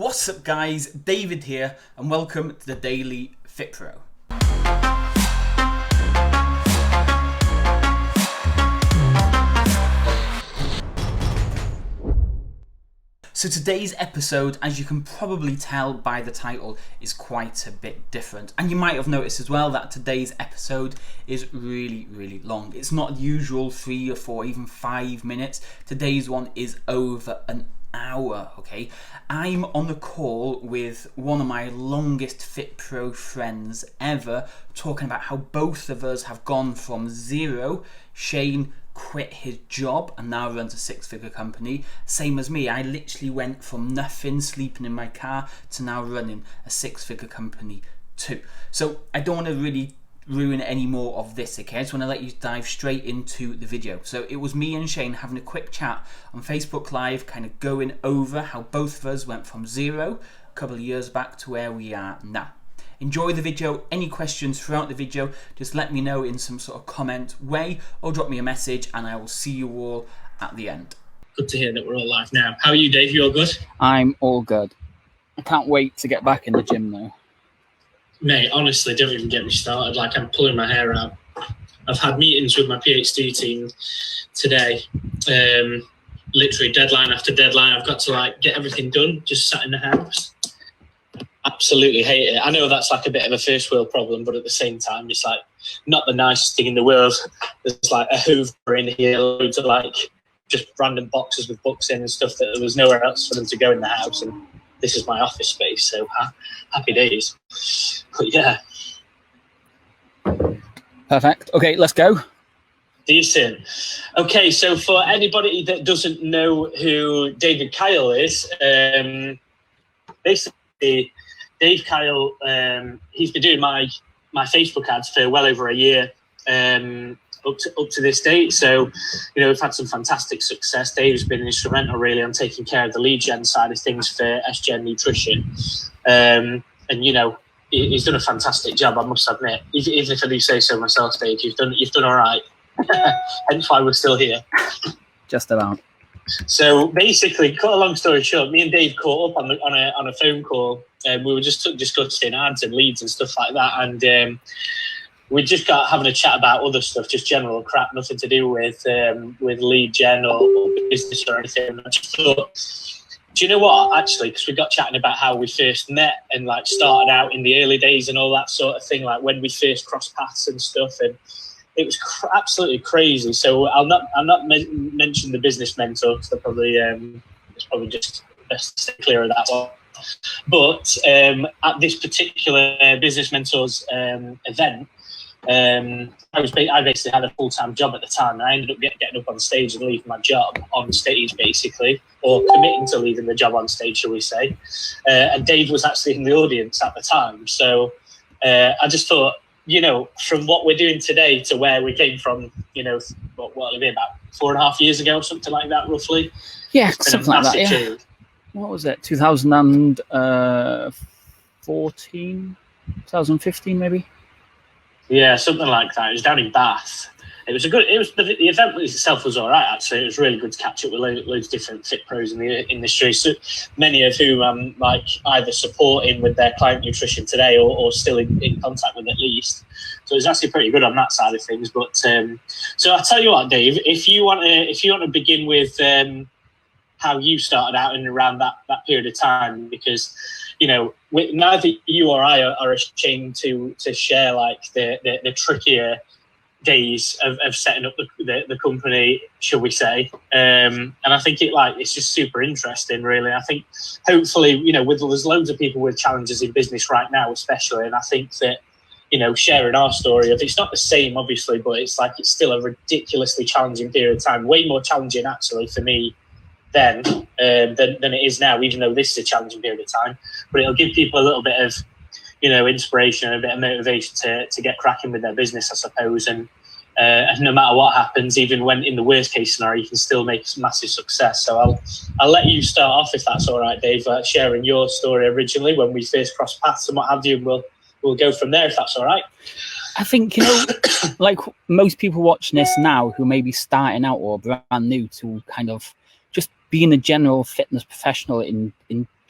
What's up guys, David here and welcome to the Daily FitPro. So today's episode, as you can probably tell by the title, is quite a bit different. And you might have noticed as well that today's episode is really long. It's not the usual 3 or 4, even 5 minutes. Today's one is over an hour, okay? I'm on the call with one of my longest FitPro friends ever, talking about how both of us have gone from zero. Shane quit his job and now runs a 6-figure company. Same as me, I literally went from nothing, sleeping in my car, to now running a 6-figure company too. So I don't want to really ruin any more of this, okay? I just want to let you dive straight into the video. So it was me and Shane having a quick chat on Facebook Live, kind of going over how both of us went from zero a couple of years back to where we are now. Enjoy the video. Any questions throughout the video, just let me know in some sort of comment way or drop me a message and I will see you all at the end. Good to hear that we're all live now. How are you, Dave? You all good? I'm all good. I can't wait to get back in the gym though. Mate, honestly, don't even get me started. Like, I'm pulling my hair out. I've had meetings with my PhD team today. Literally deadline after deadline. I've got to get everything done, just sat in the house. Absolutely hate it. I know that's like a bit of a first world problem, but at the same time, it's like not the nicest thing in the world. There's like a Hoover in here, loads of just random boxes with books in and stuff that there was nowhere else for them to go in the house. And this is my office space, so happy days. But yeah. Perfect. Okay, let's go. Decent. Okay, so for anybody that doesn't know who David Kyle is, basically Dave Kyle, he's been doing my Facebook ads for well over a year, up to this date. So, we've had some fantastic success. Dave's been instrumental really on taking care of the lead gen side of things for SGen Nutrition. And, he's done a fantastic job, I must admit. Even if I do say so myself, Dave, you've done all right. Hence why we're still here. Just about. So basically, cut a long story short, me and Dave caught up on a phone call, and we were just discussing ads and leads and stuff like that. And we just got having a chat about other stuff, just general crap, nothing to do with lead gen or business or anything. And I just thought, do you know what? Actually, because we got chatting about how we first met and started out in the early days and all that sort of thing, like when we first crossed paths and stuff, and it was absolutely crazy. So I'll not mention the business mentor because it's probably just best to stay clear of that one. But at this particular business mentors event, I basically had a full-time job at the time, and I ended up getting up on stage and leaving my job on stage, basically, or committing to leaving the job on stage, shall we say. And Dave was actually in the audience at the time. So I just thought, from what we're doing today to where we came from, what will it be, about 4.5 years ago, something like that, roughly. Yeah, something like that. Yeah. What was it? 2014, 2015, maybe. Yeah, something like that. It was down in Bath. The event itself was all right, actually. It was really good to catch up with loads of different fit pros in the industry, so many of whom I'm either supporting with their client nutrition today or still in contact with at least. So it was actually pretty good on that side of things. But so I'll tell you what, Dave, if you want to begin with how you started out and around that period of time, because neither you or I are ashamed to share the trickier days of setting up the company, shall we say. And I think it's just super interesting, really. I think hopefully, there's loads of people with challenges in business right now, especially. And I think that, sharing our story it's not the same, obviously, but it's still a ridiculously challenging period of time, way more challenging actually for me then than it is now, even though this is a challenging period of time. But it'll give people a little bit of inspiration and a bit of motivation to get cracking with their business, I suppose. And no matter what happens, even when in the worst case scenario, you can still make massive success. So I'll let you start off, if that's all right, Dave, sharing your story originally when we first crossed paths and what have you. And we'll go from there, if that's all right. I think, like most people watching this now who may be starting out or brand new to kind of just being a general fitness professional in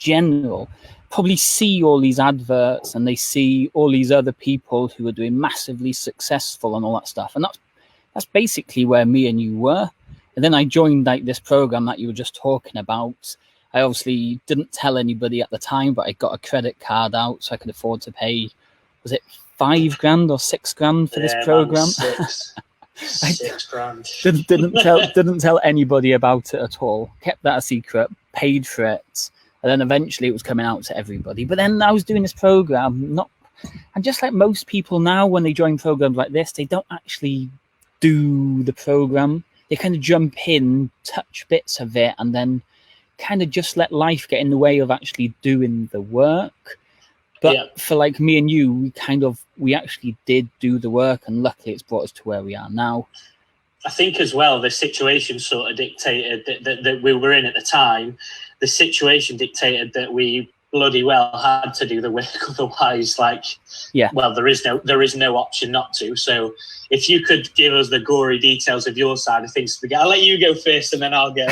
general probably see all these adverts and they see all these other people who are doing massively successful and all that stuff. And that's basically where me and you were. And then I joined like this program that you were just talking about. I obviously didn't tell anybody at the time, but I got a credit card out so I could afford to pay, was it $5,000 or $6,000 for this program? $6,000. Didn't tell anybody about it at all. Kept that a secret, paid for it. And then eventually it was coming out to everybody. But then I was doing this program, and just like most people now, when they join programs like this, they don't actually do the program. They kind of jump in, touch bits of it, and then kind of just let life get in the way of actually doing the work. But for like me and you, we actually did do the work, and luckily it's brought us to where we are now. I think as well, the situation sort of dictated that we were in at the time. The situation dictated that we bloody well had to do the work. Otherwise, well, there is no option not to. So if you could give us the gory details of your side of things, I'll let you go first and then I'll go.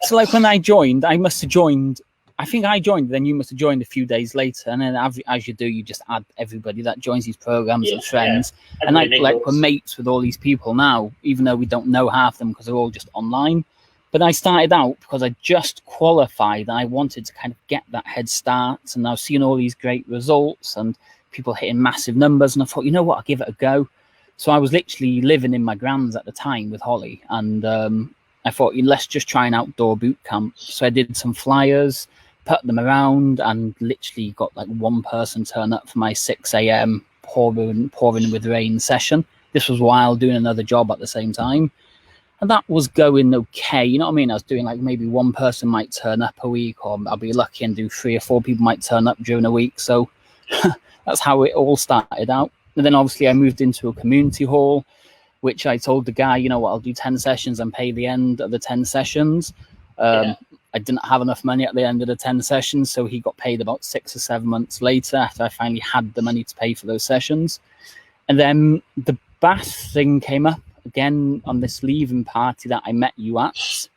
So like when I joined, I must have joined, I think I joined, then you must have joined a few days later. And then as you do, you just add everybody that joins these programs and friends. Yeah. And we're mates with all these people now, even though we don't know half of them because they're all just online. But I started out because I just qualified and I wanted to kind of get that head start. And I was seeing all these great results and people hitting massive numbers. And I thought, you know what, I'll give it a go. So I was literally living in my grand's at the time with Holly. And I thought, let's just try an outdoor boot camp. So I did some flyers, put them around, and literally got like one person turn up for my 6 a.m. pouring with rain session. This was while doing another job at the same time. And that was going okay. You know what I mean? I was doing like maybe one person might turn up a week, or I'll be lucky and do 3 or 4 people might turn up during a week. So that's how it all started out. And then obviously I moved into a community hall, which I told the guy, you know what, I'll do 10 sessions and pay the end of the 10 sessions. I didn't have enough money at the end of the 10 sessions, so he got paid about 6 or 7 months later after I finally had the money to pay for those sessions. And then the bath thing came up again on this leaving party that I met you at.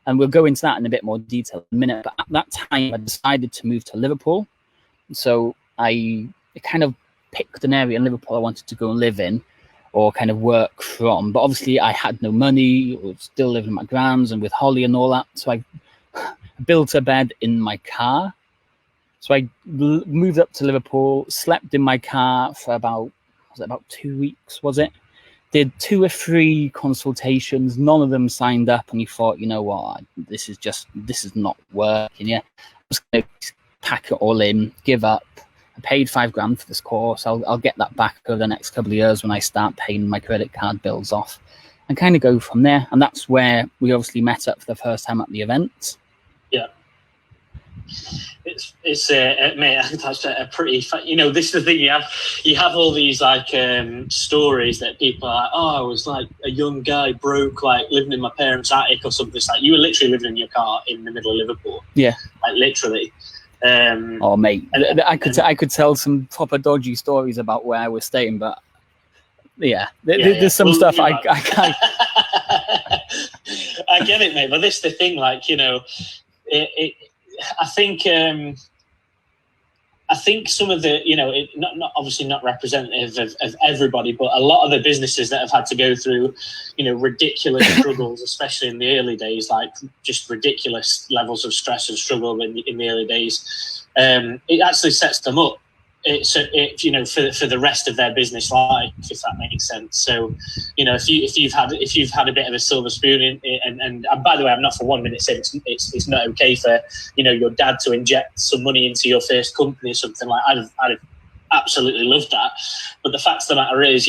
And we'll go into that in a bit more detail in a minute. But at that time, I decided to move to Liverpool. So I kind of picked an area in Liverpool I wanted to go and live in or kind of work from. But obviously I had no money, I was still living with my grams and with Holly and all that. So I built a bed in my car. So I moved up to Liverpool, slept in my car for about 2 weeks, was it? Did 2 or 3 consultations, none of them signed up, and you thought, you know what, this is not working. Yeah, I'm just going to pack it all in, give up. I paid $5,000 for this course. I'll get that back over the next couple of years when I start paying my credit card bills off, and kind of go from there. And that's where we obviously met up for the first time at the event. Yeah. It's mate, that's a pretty, this is the thing, you have all these like stories that people are like, oh, I was like a young guy broke, like living in my parents' attic or something. It's like you were literally living in your car in the middle of Liverpool. Yeah, like literally. Oh mate, I could tell some proper dodgy stories about where I was staying, but there's some stuff I can't. I get it, mate, but this is the thing, like, I think some of the, not obviously not representative of everybody, but a lot of the businesses that have had to go through, ridiculous struggles, especially in the early days, like just ridiculous levels of stress and struggle in the early days, it actually sets them up. For the rest of their business life, if that makes sense. So, if you've had a bit of a silver spoon and by the way, I'm not for 1 minute saying it's not okay for your dad to inject some money into your first company or something. Like I'd have absolutely loved that. But the fact of the matter is,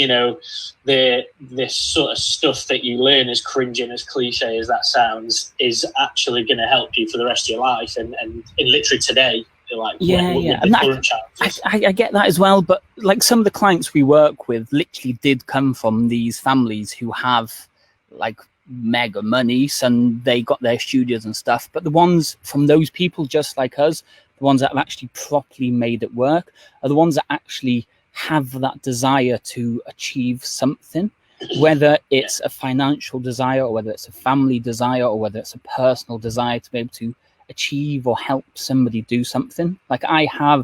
this sort of stuff that you learn, as cringe and as cliche as that sounds, is actually going to help you for the rest of your life and in literally today. Like, and I get that as well, but like some of the clients we work with literally did come from these families who have like mega money, and they got their studios and stuff. But the ones from those people, just like us, the ones that have actually properly made it work, are the ones that actually have that desire to achieve something, whether it's a financial desire or whether it's a family desire or whether it's a personal desire to be able to achieve or help somebody do something. Like, I have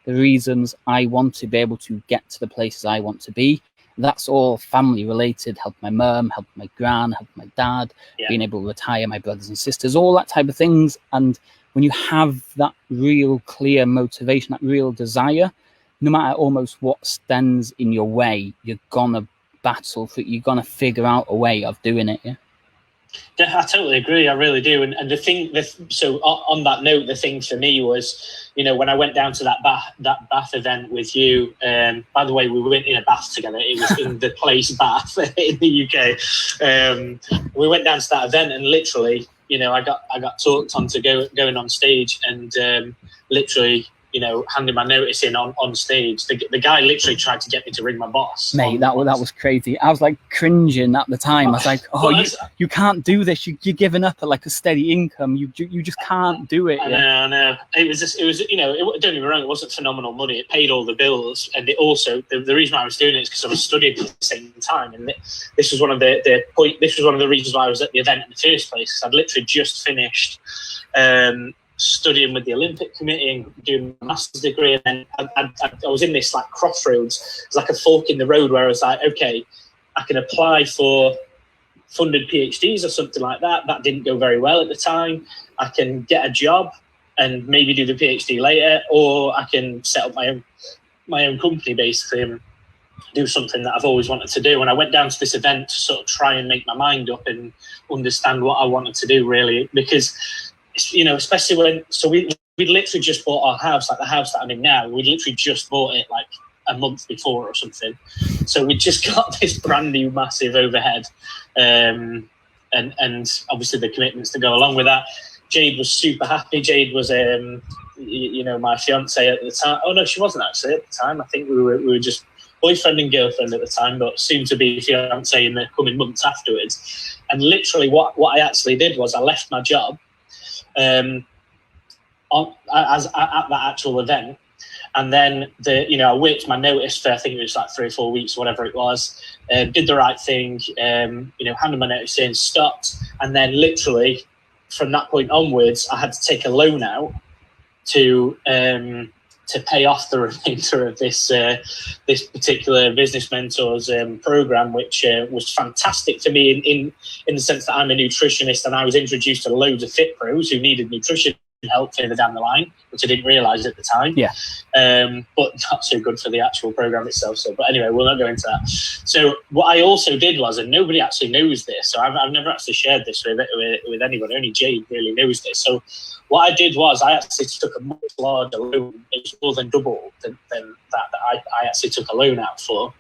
the reasons I want to be able to get to the places I want to be. That's all family related. Help my mum, help my gran, help my dad, being able to retire my brothers and sisters, all that type of things. And when you have that real clear motivation, that real desire, no matter almost what stands in your way, you're gonna battle for it. You're gonna figure out a way of doing it. Yeah, I totally agree. I really do. And the thing, so on that note, the thing for me was, when I went down to that bath event with you. By the way, we went in a bath together. It was in the Place Bath in the UK. We went down to that event, and literally, I got talked onto going on stage, and literally, handing my notice in on stage. The guy literally tried to get me to ring my boss. Mate, that was crazy. I was like cringing at the time. I was like, you can't do this. You're giving up a steady income. You just can't do it. I know. It was don't get me wrong, it wasn't phenomenal money. It paid all the bills, and it also the reason why I was doing it is because I was studying at the same time, and this was one of the reasons why I was at the event in the first place. I'd literally just finished studying with the Olympic Committee and doing a master's degree, and then I was in this crossroads. It's like a fork in the road where I was like, okay, I can apply for funded PhDs or something like that. That didn't go very well at the time. I can get a job and maybe do the PhD later, or I can set up my own company basically and do something that I've always wanted to do. And I went down to this event to sort of try and make my mind up and understand what I wanted to do, really, because especially when, we'd literally just bought our house, like the house that I'm in now. We'd literally just bought it like a month before or something. So we just got this brand new massive overhead, and obviously the commitments to go along with that. Jade was super happy. Jade was, my fiance at the time. Oh no, she wasn't actually at the time. I think we were just boyfriend and girlfriend at the time, but soon to be fiance in the coming months afterwards. And literally, what I actually did was I left my job at that actual event, and then I worked my notice for, I think it was like 3 or 4 weeks, whatever it was. Did the right thing, handed my notice in, stopped, and then literally from that point onwards, I had to take a loan out to pay off the remainder of this particular business mentors program, which was fantastic for me in the sense that I'm a nutritionist, and I was introduced to loads of FitPros who needed nutrition help further down the line, which I didn't realise at the time. Yeah. But not so good for the actual program itself. So, but anyway, we'll not go into that. So what I also did was, and nobody actually knows this, so I've never actually shared this with anyone. Only Jade really knows this. So what I did was I actually took a much larger loan. It was more than double than that I actually took a loan out for.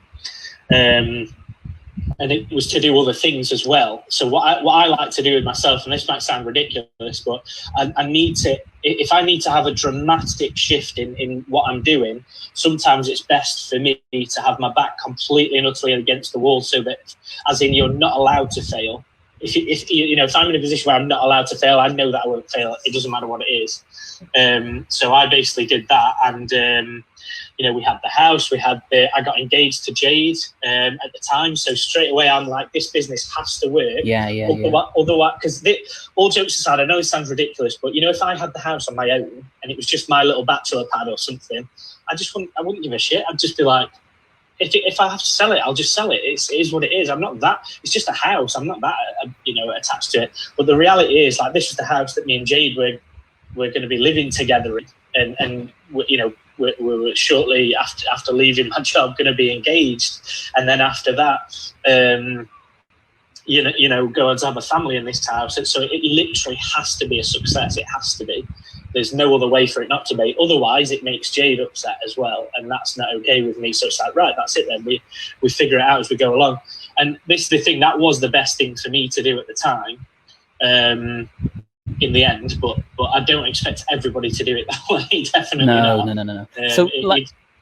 And it was to do other things as well. So what I like to do with myself, and this might sound ridiculous, but I need to, if I need to have a dramatic shift in what I'm doing, sometimes it's best for me to have my back completely and utterly against the wall, so that, as in, you're not allowed to fail. If I'm in a position where I'm not allowed to fail, I know that I won't fail. It doesn't matter what it is. So I basically did that, and we had the house, I got engaged to Jade at the time. So straight away, I'm like, this business has to work. Yeah. Otherwise, because all jokes aside, I know it sounds ridiculous, but if I had the house on my own and it was just my little bachelor pad or something, I wouldn't give a shit. I'd just be like, if I have to sell it, I'll just sell it. It is what it is. I'm not that. It's just a house. I'm not that attached to it. But the reality is, like, this is the house that me and Jade were going to be living together in, and we're shortly after leaving my job going to be engaged, and then after that, go on to have a family in this house. And so it literally has to be a success. It has to be. There's no other way for it not to be. Otherwise, it makes Jade upset as well, and that's not okay with me. So it's like, right, that's it then. We figure it out as we go along. And this is the thing, that was the best thing for me to do at the time, in the end. But I don't expect everybody to do it that way. Definitely not. No. So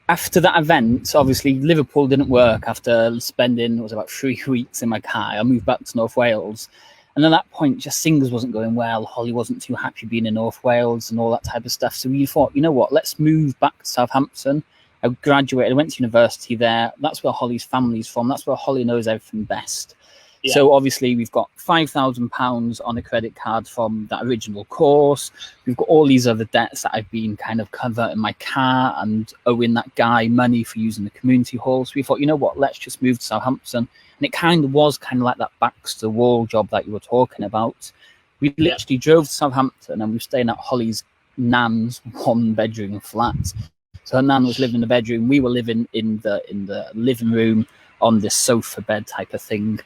after that event, obviously Liverpool didn't work. After spending, it was about 3 weeks in my car, I moved back to North Wales. And at that point, just things wasn't going well. Holly wasn't too happy being in North Wales and all that type of stuff. So we thought, you know what, let's move back to Southampton. I graduated, I went to university there. That's where Holly's family's from. That's where Holly knows everything best. Yeah. So obviously we've got £5,000 on a credit card from that original course. We've got all these other debts that I've been kind of converting my car and owing that guy money for using the community hall. So we thought, you know what, let's just move to Southampton. And it kind of was kind of like that Baxter Wall job that you were talking about. We literally drove to Southampton and we were staying at Holly's nan's 1-bedroom flat. So her nan was living in the bedroom. We were living in the living room on this sofa bed type of thing.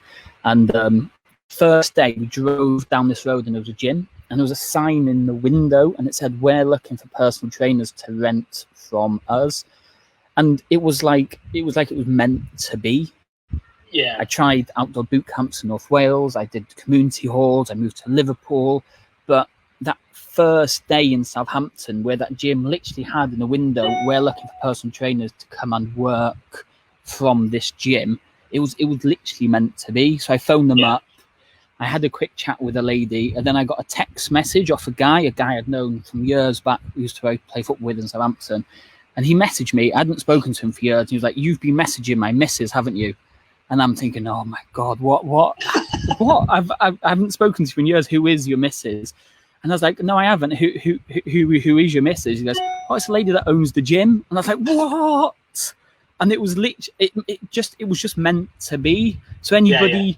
And first day we drove down this road and there was a gym and there was a sign in the window and it said, "We're looking for personal trainers to rent from us." And it was like it was meant to be. Yeah. I tried outdoor boot camps in North Wales. I did community halls. I moved to Liverpool. But that first day in Southampton, where that gym literally had in the window, "We're looking for personal trainers to come and work from this gym," it was literally meant to be. So I phoned them up. I had a quick chat with a lady, and then I got a text message off a guy I'd known from years back, who used to play football with in Southampton. And he messaged me. I hadn't spoken to him for years. He was like, "You've been messaging my missus, haven't you?" And I'm thinking, oh my God, what? I haven't spoken to you in years. Who is your missus? And I was like, "No, I haven't. Who is your missus?" He goes, "Oh, it's a lady that owns the gym." And I was like, "What?" And it was it was just meant to be. So anybody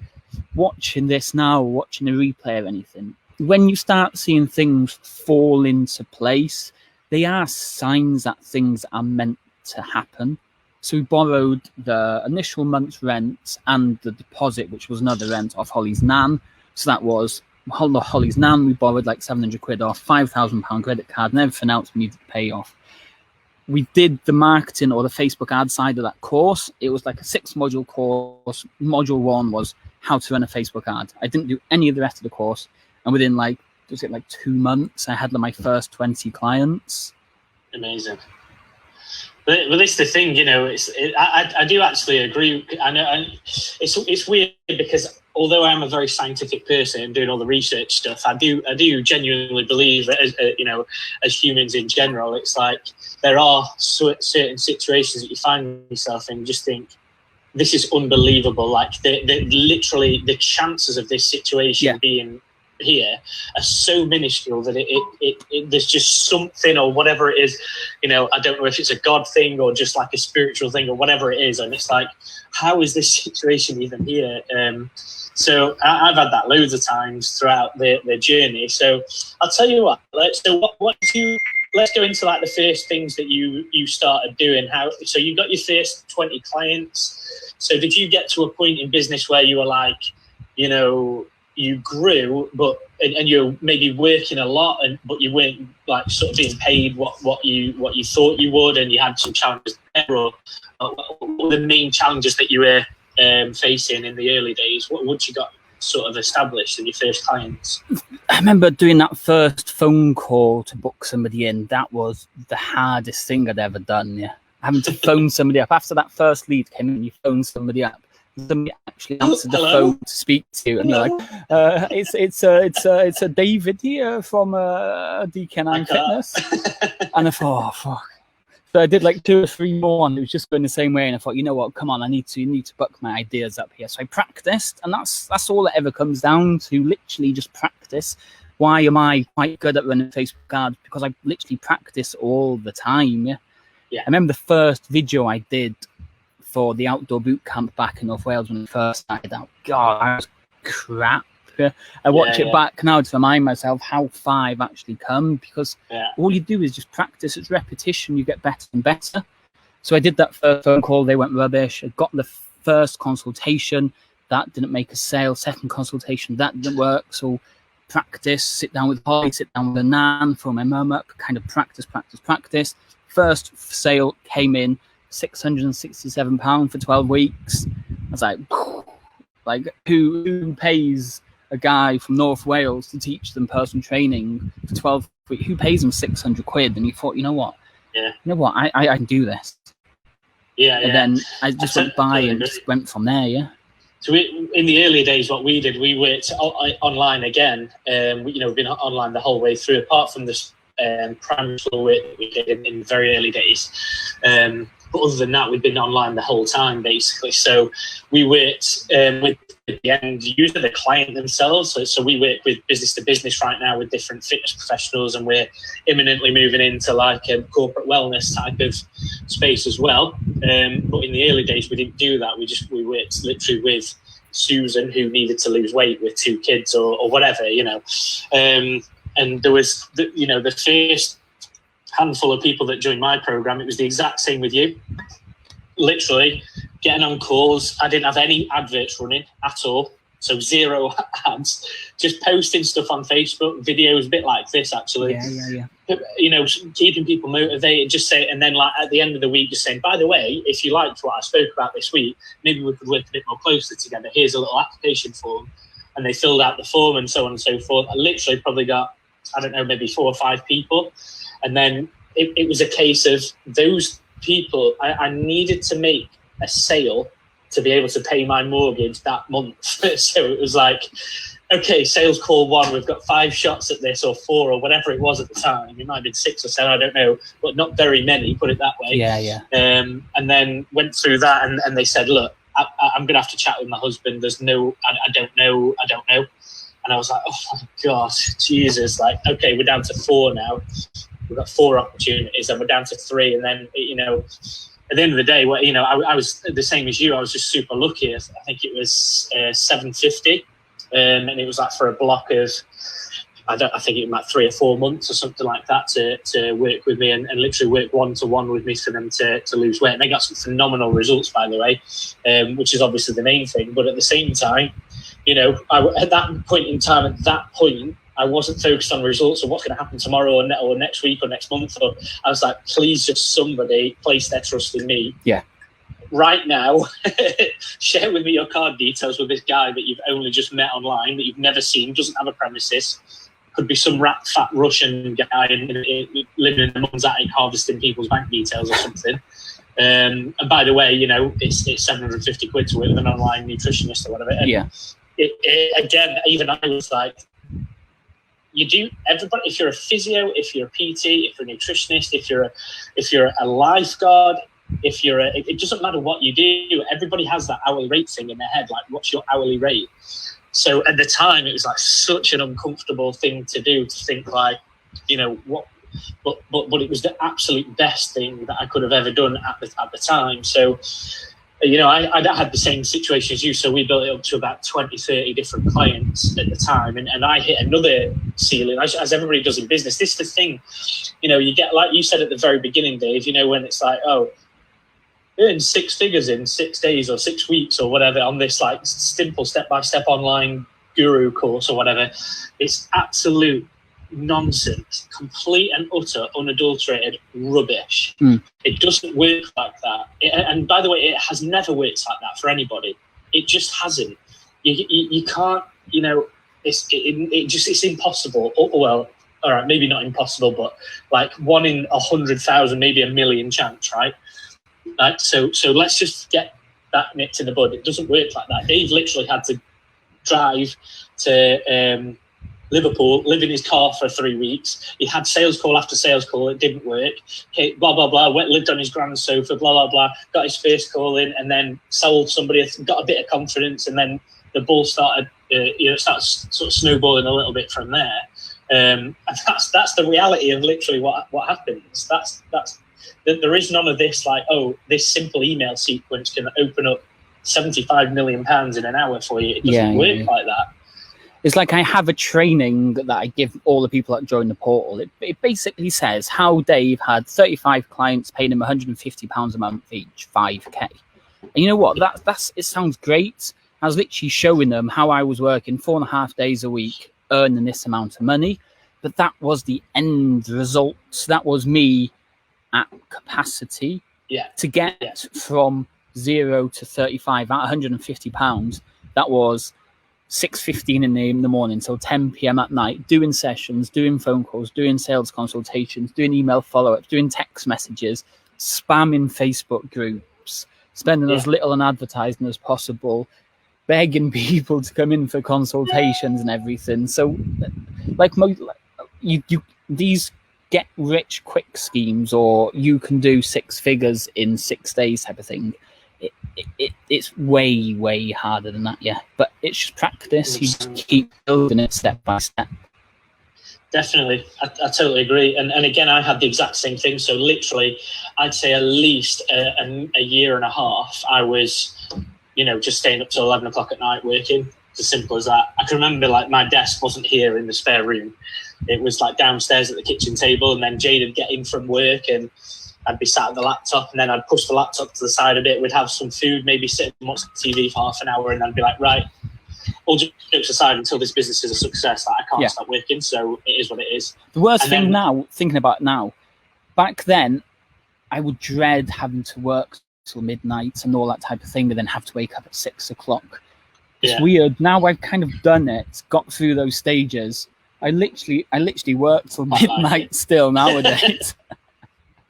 watching this now, watching a replay or anything, when you start seeing things fall into place, they are signs that things are meant to happen. So we borrowed the initial month's rent and the deposit, which was another rent, off Holly's nan. So that was Holly's nan. We borrowed like 700 quid off, £5,000 credit card, and everything else we needed to pay off. We did the marketing or the Facebook ad side of that course. It was like a 6-module course. Module 1 was how to run a Facebook ad. I didn't do any of the rest of the course. And within 2 months, I had my first 20 clients. Amazing. But this is the thing, I do actually agree. I know it's weird because although I'm a very scientific person and doing all the research stuff, I do genuinely believe that as humans in general, it's like there are certain situations that you find yourself in and just think, this is unbelievable. Like literally the chances of this situation being here are so minuscule that it there's just something or whatever it is, I don't know if it's a God thing or just like a spiritual thing or whatever it is, and it's like, how is this situation even here? So I've had that loads of times throughout the journey. So I'll tell you what, let's go into like the first things that you started doing. So you got your first 20 clients. So did you get to a point in business where you were like, you grew, and you're maybe working a lot, but you weren't like sort of being paid what you thought you would, and you had some challenges there, or what were the main challenges that you were facing in the early days? Once you got sort of established and your first clients? I remember doing that first phone call to book somebody in. That was the hardest thing I'd ever done. Yeah, having to phone somebody up after that first lead came in. You phone somebody up. Somebody actually answered the phone to speak to you, and you're like, "It's a David here from DK9 Fitness." And I thought, "Oh fuck!" So I did like 2 or 3 more, and it was just going the same way. And I thought, you know what? Come on, I need to buck my ideas up here. So I practiced, and that's all it ever comes down to. Literally, just practice. Why am I quite good at running Facebook ads? Because I literally practice all the time. Yeah. I remember the first video I did for the outdoor boot camp back in North Wales when I first started out. God, I was crap. I watch it back now to remind myself how far I've actually come, because all you do is just practice. It's repetition. You get better and better. So I did that first phone call. They went rubbish. I got the first consultation. That didn't make a sale. Second consultation, that didn't work. So practice, sit down with Holly, sit down with a nan, throw my mum up, kind of practice. First sale came in, £667 for 12 weeks. I was like who pays a guy from North Wales to teach them personal training for 12 weeks? Who pays them 600 quid? And you thought, you know what, I can do this. And then I just went by and just went from there. So in the early days, what we did, we worked online again. We've been online the whole way through, apart from this primary school work that we did in the very early days. But other than that, we've been online the whole time, basically. So we worked with the end user, the client themselves. So we work with business to business right now with different fitness professionals, and we're imminently moving into like a corporate wellness type of space as well. But in the early days, we didn't do that. We worked literally with Susan, who needed to lose weight with 2 kids or whatever, and there was the first handful of people that joined my program. It was the exact same with you. Literally getting on calls. I didn't have any adverts running at all. So 0 ads, just posting stuff on Facebook, videos, a bit like this actually. Yeah. Keeping people motivated, just say, and then like at the end of the week, just saying, by the way, if you liked what I spoke about this week, maybe we could work a bit more closely together. Here's a little application form. And they filled out the form and so on and so forth. I literally probably got, I don't know, maybe 4 or 5 people. And then it was a case of those people, I needed to make a sale to be able to pay my mortgage that month. So it was like, okay, sales call 1, we've got 5 shots at this, or 4, or whatever it was at the time. It might have been 6 or 7, I don't know, but not very many, put it that way. Yeah. And then went through that, and they said, look, I'm going to have to chat with my husband. There's no, I don't know. And I was like, oh my God, Jesus. Like, okay, we're down to 4 now. We've got 4 opportunities, and we're down to 3. And then, at the end of the day, I was the same as you. I was just super lucky. I think it was $750, and it was like for a block of, I think it was like 3 or 4 months or something like that to work with me and literally work 1-to-1 with me for them to lose weight. And they got some phenomenal results, by the way, which is obviously the main thing. But at the same time, at that point in time, I wasn't focused on results or what's going to happen tomorrow or next week or next month. Or I was like, please, just somebody place their trust in me. Yeah. Right now, share with me your card details with this guy that you've only just met online, that you've never seen, doesn't have a premises. Could be some fat Russian guy living in the mum's attic harvesting people's bank details or something. And by the way, it's 750 quid to work with an online nutritionist or whatever. And again, even I was like, everybody, if you're a physio, if you're a PT, if you're a nutritionist, if you're a lifeguard, it doesn't matter what you do, everybody has that hourly rate thing in their head, like, what's your hourly rate? So at the time, it was like such an uncomfortable thing to do, to think like, what, but it was the absolute best thing that I could have ever done at the time. So, I had the same situation as you. So we built it up to about 20, 30 different clients at the time. And I hit another ceiling, as everybody does in business. This is the thing, you get, like you said at the very beginning, Dave, when it's like, oh, earn 6 figures in 6 days or 6 weeks or whatever on this like simple step-by-step online guru course or whatever. It's absolute nonsense, complete and utter unadulterated rubbish. It doesn't work like that. And by the way, it has never worked like that for anybody. It just hasn't. You can't, it's impossible. Well, all right, maybe not impossible, but like 1 in 100,000, maybe a million chance, right? So let's just get that nipped in the bud. It doesn't work like that. Dave literally had to drive to Liverpool, live in his car for 3 weeks. He had sales call after sales call. It didn't work. Okay, blah, blah, blah. Lived on his grand sofa, blah, blah, blah. Got his first call in, and then sold somebody, got a bit of confidence, and then the ball started, started sort of snowballing a little bit from there. And that's the reality of literally what happens. There is none of this like, oh, this simple email sequence can open up £75 million in an hour for you. It doesn't work like that. It's like I have a training that I give all the people that join the portal. It basically says how Dave had 35 clients paying him £150 a month each, 5k. And you know what? It sounds great. I was literally showing them how I was working 4.5 days a week, earning this amount of money. But that was the end result. That was me at capacity to get from 0 to 35 at £150. That was 6:15 in the morning till 10 p.m. at night, doing sessions, doing phone calls, doing sales consultations, doing email follow-ups, doing text messages, spamming Facebook groups, spending as little on advertising as possible, begging people to come in for consultations and everything. So like these get rich quick schemes, or you can do 6 figures in 6 days type of thing, it's way harder than that. Yeah, but it's just practice. You just keep building it step by step. Definitely, I totally agree. And again, I had the exact same thing. So literally, I'd say at least a year and a half, I was, just staying up till 11 o'clock at night working. It's as simple as that. I can remember, like, my desk wasn't here in the spare room. It was like downstairs at the kitchen table, and then Jade would get in from work and I'd be sat at the laptop, and then I'd push the laptop to the side a bit. We'd have some food, maybe sit and watch TV for half an hour, and I'd be like, right, all jokes aside, until this business is a success, I can't stop working, so it is what it is. The worst thing now, thinking about it now, back then, I would dread having to work till midnight and all that type of thing, and then have to wake up at 6 o'clock. It's weird. Now I've kind of done it, got through those stages. I literally work till midnight still nowadays.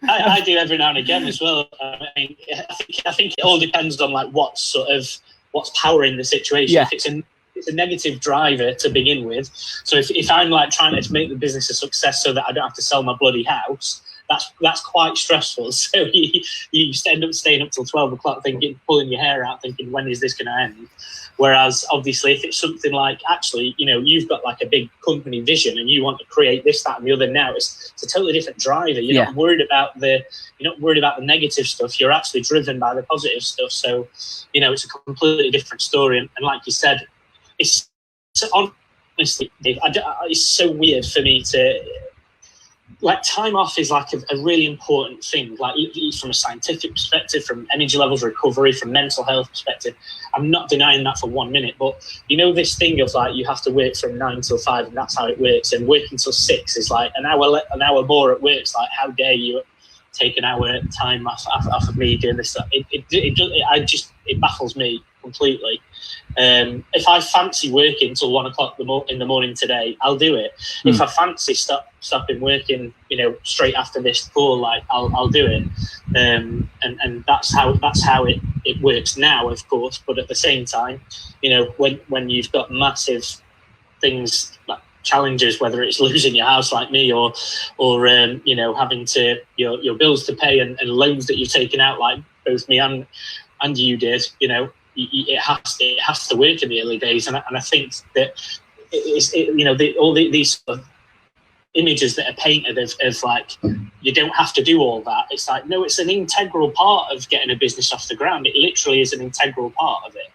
I do every now and again as well. I think it all depends on like what's powering the situation. If it's a negative driver to begin with. So if I'm like trying to make the business a success so that I don't have to sell my bloody house, that's quite stressful. So you end up staying up till 12 o'clock pulling your hair out thinking, when is this going to end? Whereas obviously if it's something like, actually, you've got like a big company vision and you want to create this, that and the other now, it's a totally different driver. You're not worried about the negative stuff. You're actually driven by the positive stuff. So, it's a completely different story. And like you said, it's honestly, it's so weird for me to, like, time off is like a really important thing, like from a scientific perspective, from energy levels recovery, from mental health perspective. I'm not denying that for 1 minute, but this thing of like you have to work from 9 till 5 and that's how it works, and working till 6 is like an hour more at work. It's like, how dare you take an hour time off of me doing this stuff? It baffles me completely. If I fancy working till 1 o'clock in the morning today, I'll do it. If I fancy stopping working, straight after this call, like I'll do it. And that's how it works now, of course. But at the same time, when you've got massive things like challenges, whether it's losing your house like me, or having to your bills to pay and loans that you've taken out, like both me and you did, it has to work in the early days, and I think that these sort of images that are painted of like you don't have to do all that. It's like, no, it's an integral part of getting a business off the ground. It literally is an integral part of it.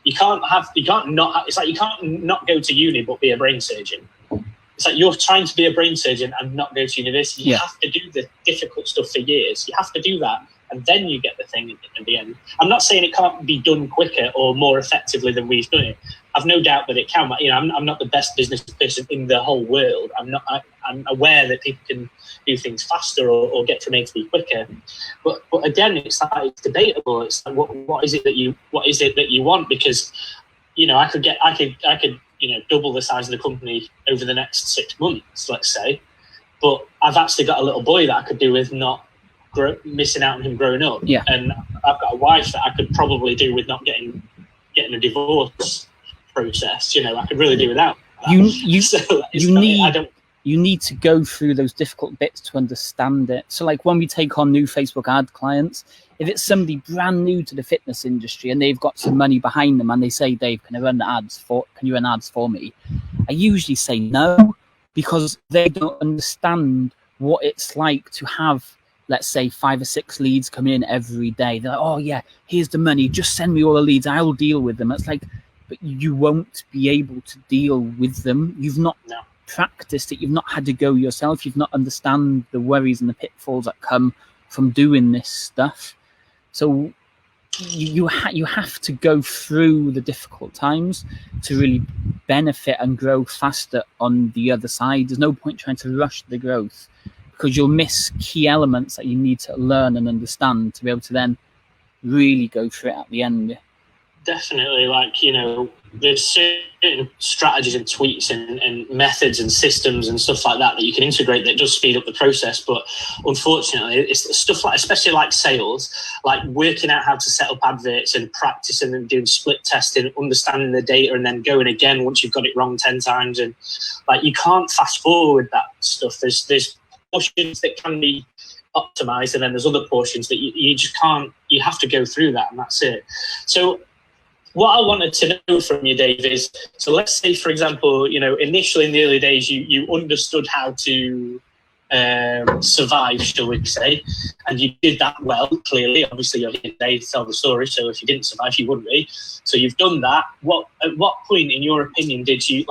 It's like you can't not go to uni but be a brain surgeon. It's like you're trying to be a brain surgeon and not go to university. You have to do the difficult stuff for years. You have to do that, and then you get the thing at the end. I'm not saying it can't be done quicker or more effectively than we've done it. I've no doubt that it can. I'm not the best business person in the whole world. I'm aware that people can do things faster or get from A to B quicker. But again, it's debatable. It's like, what is it that you want? Because I could double the size of the company over the next 6 months, let's say. But I've actually got a little boy that I could do with not missing out on him growing up. Yeah. And I've got a wife that I could probably do with not getting a divorce process. I could really do without that. You need to go through those difficult bits to understand it. So like when we take on new Facebook ad clients, if it's somebody brand new to the fitness industry and they've got some money behind them and they say, Dave, can you run ads for me? I usually say no, because they don't understand what it's like to have, let's say, 5 or 6 leads come in every day. They're like, oh yeah, here's the money, just send me all the leads, I will deal with them. It's like, but you won't be able to deal with them. You've not practiced it. You've not had to go yourself. You've not understand the worries and the pitfalls that come from doing this stuff. So you have to go through the difficult times to really benefit and grow faster on the other side. There's no point trying to rush the growth, because you'll miss key elements that you need to learn and understand to be able to then really go through it at the end. Definitely, there's certain strategies and tweaks and methods and systems and stuff like that you can integrate that does speed up the process. But unfortunately, it's stuff like, especially like sales, like working out how to set up adverts and practicing and doing split testing, understanding the data, and then going again once you've got it wrong 10 times. And like, you can't fast forward that stuff. There's portions that can be optimized, and then there's other portions that you just can't. You have to go through that, and that's it. So what I wanted to know from you, Dave, is, so let's say, for example, initially in the early days, you understood how to survive, shall we say, and you did that well, clearly. Obviously, you're here today to tell the story, so if you didn't survive, you wouldn't be. So you've done that. At what point, in your opinion, did you,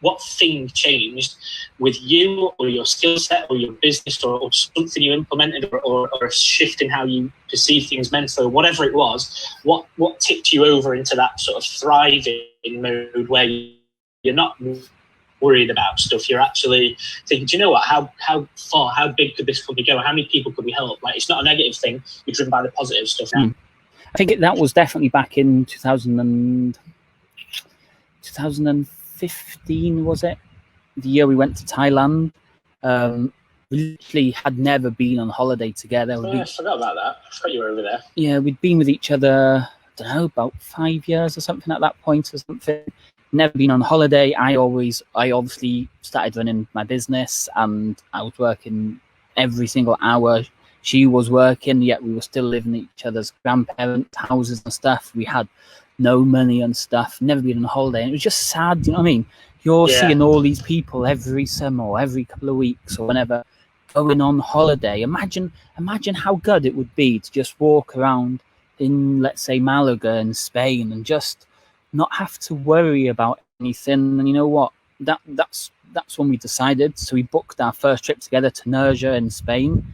what thing changed with you or your skill set or your business or something you implemented or a shift in how you perceive things mentally, whatever it was, what tipped you over into that sort of thriving mode where you're not worried about stuff, you're actually thinking, do you know what, how big could this company go? How many people could we help? Like, it's not a negative thing, you're driven by the positive stuff now. I think that was definitely back in 2015, was it? The year we went to Thailand. We literally had never been on holiday together. I forgot about that. I forgot you were over there. Yeah, we'd been with each other, I don't know, about 5 years or something at that point or something. Never been on holiday. I obviously started running my business, and I was working every single hour. She was working, yet we were still living at each other's grandparents' houses and stuff. We had no money and stuff, never been on a holiday. And it was just sad, you know what I mean? You're seeing all these people every summer or every couple of weeks or whenever going on holiday. Imagine how good it would be to just walk around in, let's say, Malaga in Spain and just not have to worry about anything. And you know what? That's when we decided. So we booked our first trip together to Nerja in Spain.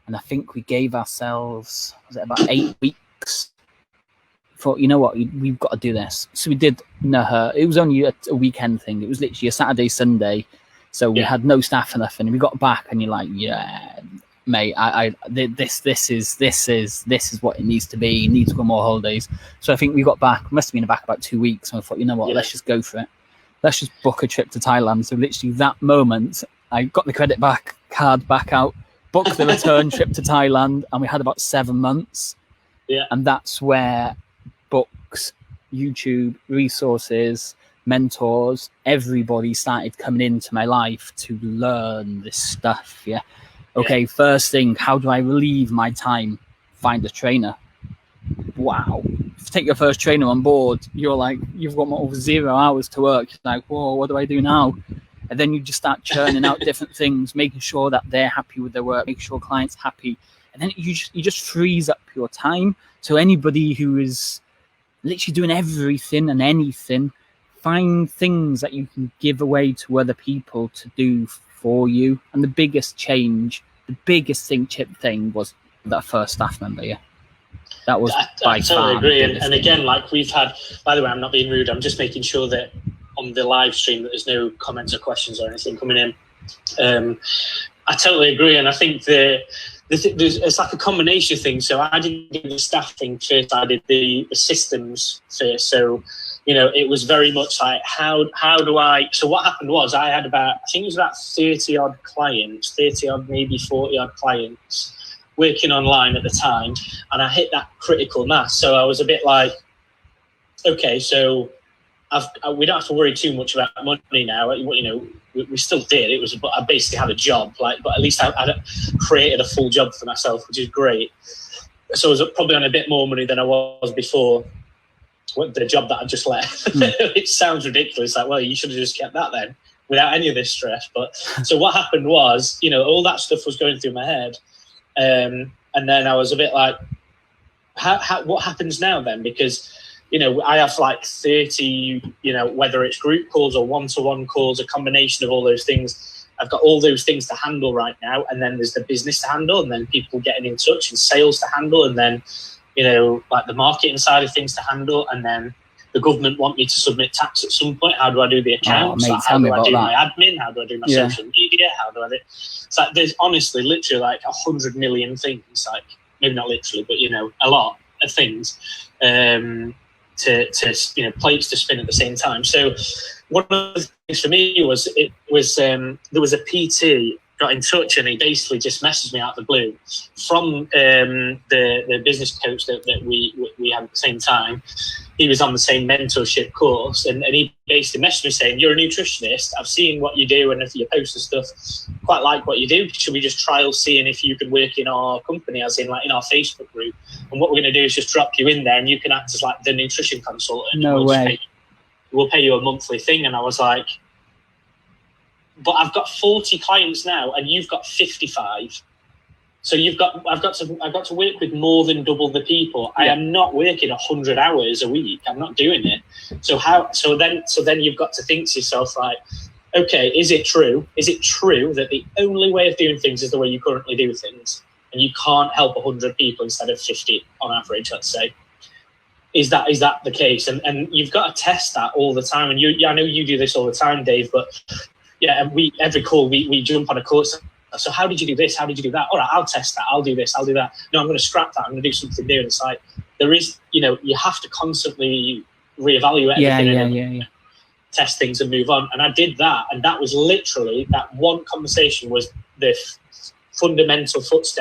And I think we gave ourselves, was it about 8 weeks? Thought, you know what, we've got to do this. So we did Nerja. It was only a weekend thing. It was literally a Saturday, Sunday. So we had no staff or nothing. And we got back, and you're like, yeah, mate, this is what it needs to be. You need to go on more holidays. So I think we got back. We must have been back about 2 weeks. And I thought, you know what, let's just go for it. Let's just book a trip to Thailand. So literally that moment, I got the credit card back out, booked the return trip to Thailand, and we had about 7 months. Yeah. And that's where books, YouTube, resources, mentors, everybody started coming into my life to learn this stuff. Yeah. Okay, first thing, how do I relieve my time? Find a trainer. Wow. Take your first trainer on board, you're like, you've got over 0 hours to work. You're like, whoa, what do I do now? And then you just start churning out different things, making sure that they're happy with their work, make sure clients happy. And then you just frees up your time. So anybody who is literally doing everything and anything, find things that you can give away to other people to do for you. And the biggest change, the biggest thing was that first staff member. Yeah, that was I totally agree. And again, like we've had, by the way, I'm not being rude, I'm just making sure that on the live stream that there's no comments or questions or anything coming in. I totally agree. And I think it's like a combination thing. So I didn't do the staff thing first. I did the systems first. So, it was very much like, how do I... So what happened was I had I think it was about 30-odd clients, 30-odd, maybe 40-odd clients working online at the time. And I hit that critical mass. So I was a bit like, okay, so we don't have to worry too much about money now. We still did. But I basically had a job, but at least I created a full job for myself, which is great. So I was probably on a bit more money than I was before the job that I just left. It sounds ridiculous. Like, well, you should have just kept that then, without any of this stress. But so what happened was, all that stuff was going through my head, and then I was a bit like, what happens now then? Because I have like 30, whether it's group calls or one-to-one calls, a combination of all those things. I've got all those things to handle right now. And then there's the business to handle, and then people getting in touch, and sales to handle, and then, like the marketing side of things to handle. And then the government want me to submit tax at some point. How do I do the accounts? How do I do my admin? How do I do my social media? How do I do... It's like, there's honestly literally like 100 million things, like maybe not literally, but, a lot of things. To plates to spin at the same time. So one of the things for me was there was a PT got in touch, and he basically just messaged me out of the blue from the business coach that we had at the same time. He was on the same mentorship course, and he basically messaged me saying, "You're a nutritionist. I've seen what you do and if you post and stuff. Quite like what you do. Should we just trial seeing if you could work in our company, as in like in our Facebook group? And what we're going to do is just drop you in there, and you can act as like the nutrition consultant. No way. We'll pay you a monthly thing." And I was like, "But I've got 40 clients now, and you've got 55. So I've got to work with more than double the people. I am not working 100 hours a week. I'm not doing it. So then you've got to think to yourself, like, okay, is it true? Is it true that the only way of doing things is the way you currently do things, and you can't help 100 people instead of 50 on average, let's say? Is that the case? And you've got to test that all the time. And I know you do this all the time, Dave, but yeah, and every call we jump on a course. So how did you do this? How did you do that? All right, I'll test that. I'll do this. I'll do that. No, I'm going to scrap that. I'm going to do something new. And it's like, there is, you have to constantly reevaluate everything and test things and move on. And I did that. And that was literally, that one conversation was the fundamental first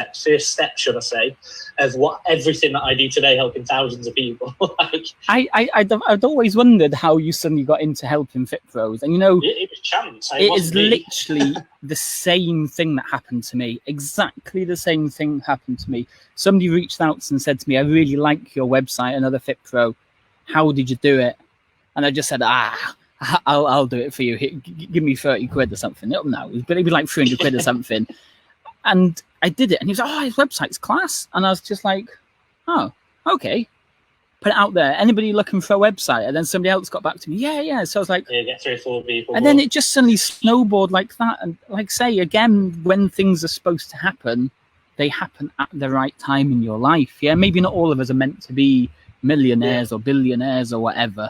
step, should I say, of what everything that I do today, helping thousands of people. Like, I'd always wondered how you suddenly got into helping FitPros, and it was chance. It is literally the same thing that happened to me. Exactly the same thing happened to me. Somebody reached out and said to me, "I really like your website, another FitPro. How did you do it?" And I just said, I'll do it for you. Give me 30 quid or something. No, but it'd be like 300 quid or something. And I did it, and he was like, "Oh, his website's class." And I was just like, "Oh, okay." Put it out there. Anybody looking for a website? And then somebody else got back to me. Yeah. So I was like, get 3 or 4 people. And then it just suddenly snowballed like that. And like say again, when things are supposed to happen, they happen at the right time in your life. Yeah, maybe not all of us are meant to be millionaires or billionaires or whatever,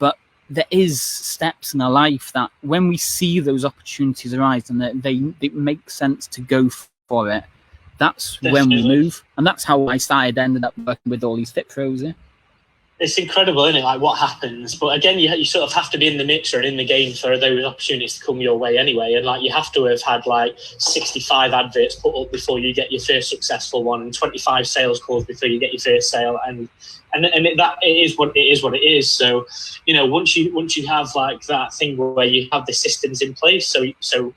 but there is steps in our life that when we see those opportunities arise and that it makes sense to go for it, that's Definitely. When we move. And that's how I ended up working with all these FitPros. Yeah. It's incredible, isn't it? Like what happens. But again, you sort of have to be in the mixer and in the game for those opportunities to come your way anyway. And like you have to have had like 65 adverts put up before you get your first successful one, and 25 sales calls before you get your first sale. And it is what it is. So, once you have like that thing where you have the systems in place. So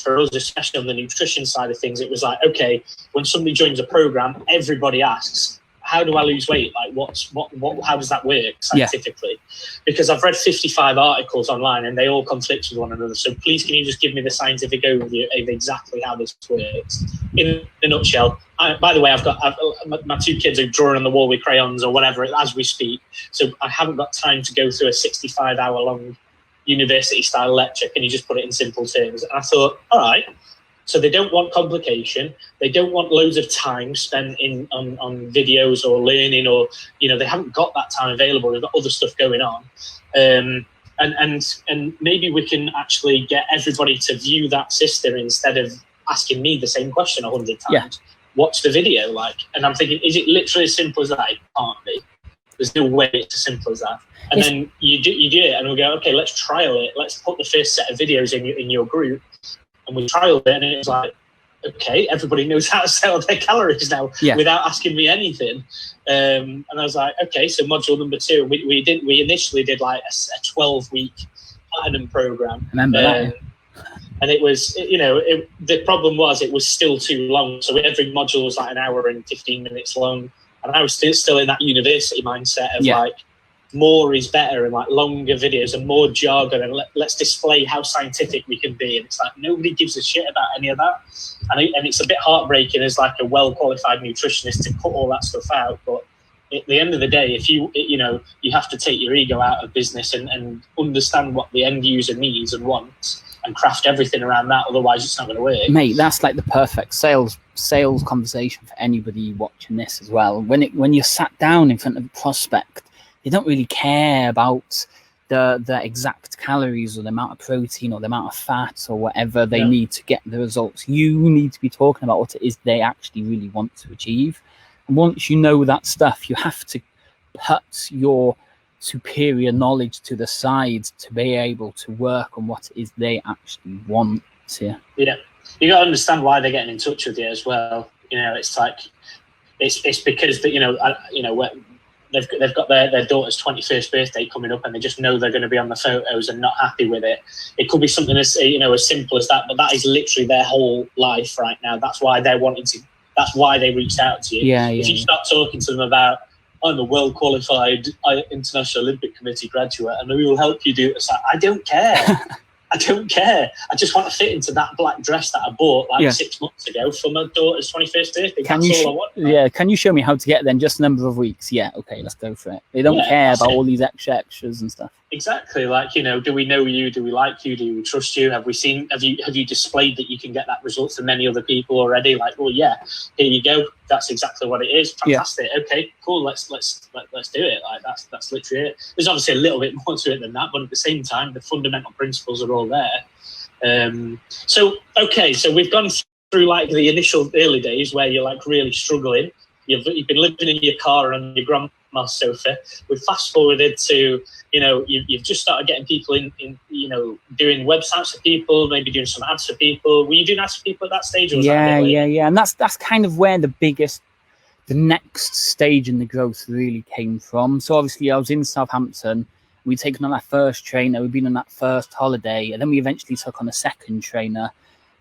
for us, especially on the nutrition side of things, it was like, okay, when somebody joins a program, everybody asks, "How do I lose weight? Like, how does that work scientifically?" Yeah. Because I've read 55 articles online and they all conflict with one another. So please, can you just give me the scientific overview of exactly how this works? In a nutshell, by the way, I've my 2 kids are drawing on the wall with crayons or whatever as we speak. So I haven't got time to go through a 65-hour-long university-style lecture. Can you just put it in simple terms? And I thought, all right. So they don't want complication. They don't want loads of time spent on videos or learning, or they haven't got that time available. They've got other stuff going on, and maybe we can actually get everybody to view that system instead of asking me the same question 100 times. Yeah. What's the video like? And I'm thinking, is it literally as simple as that? It can't be. There's no way it's as simple as that. And then you do it, and we go, okay, let's trial it. Let's put the first set of videos in your group. And we trialed it, and it was like, okay, everybody knows how to sell their calories now without asking me anything. And I was like, okay, so module number 2, we initially did like a 12-week platinum program. Remember that? And it was, the problem was it was still too long. So every module was like an hour and 15 minutes long, and I was still in that university mindset of like, more is better, and like longer videos and more jargon, and let's display how scientific we can be. And it's like nobody gives a shit about any of that, and it's a bit heartbreaking as like a well-qualified nutritionist to cut all that stuff out. But at the end of the day, if you have to take your ego out of business and understand what the end user needs and wants, and craft everything around that. Otherwise, it's not going to work. Mate, that's like the perfect sales conversation for anybody watching this as well. When you're sat down in front of a prospect, they don't really care about the exact calories or the amount of protein or the amount of fat or whatever they need to get the results. You need to be talking about what it is they actually really want to achieve. And once you know that stuff, you have to put your superior knowledge to the side to be able to work on what it is they actually want. Yeah. You got to understand why they're getting in touch with you as well. You know, it's like it's because that they've got their daughter's 21st birthday coming up, and they just know they're going to be on the photos and not happy with it. It could be something as as simple as that, but that is literally their whole life right now. That's why they're wanting to. That's why they reached out to you. If you start talking to them about, I'm a well qualified International Olympic Committee graduate, and we will help you do it. I don't care. I don't care. I just want to fit into that black dress that I bought 6 months ago for my daughter's 21st birthday. That's all I want. Yeah, can you show me how to get there in just a number of weeks? Yeah, okay, let's go for it. They don't care about all these extras and stuff. Exactly. Like, do we know you? Do we like you? Do we trust you? Have you displayed that you can get that result for many other people already? Like, well, yeah, here you go. That's exactly what it is. Fantastic. Yeah. Okay, cool. Let's do it. Like that's literally it. There's obviously a little bit more to it than that, but at the same time, the fundamental principles are all there. So we've gone through like the initial early days where you're like really struggling. You've been living in your car on your grandma's sofa. We've fast forwarded to, you've just started getting people in doing websites for people, maybe doing some ads for people. Were you doing ads for people at that stage? Or was yeah. And that's kind of where the next stage in the growth really came from. So obviously I was in Southampton. We'd taken on our first trainer. We'd been on that first holiday, and then we eventually took on a second trainer.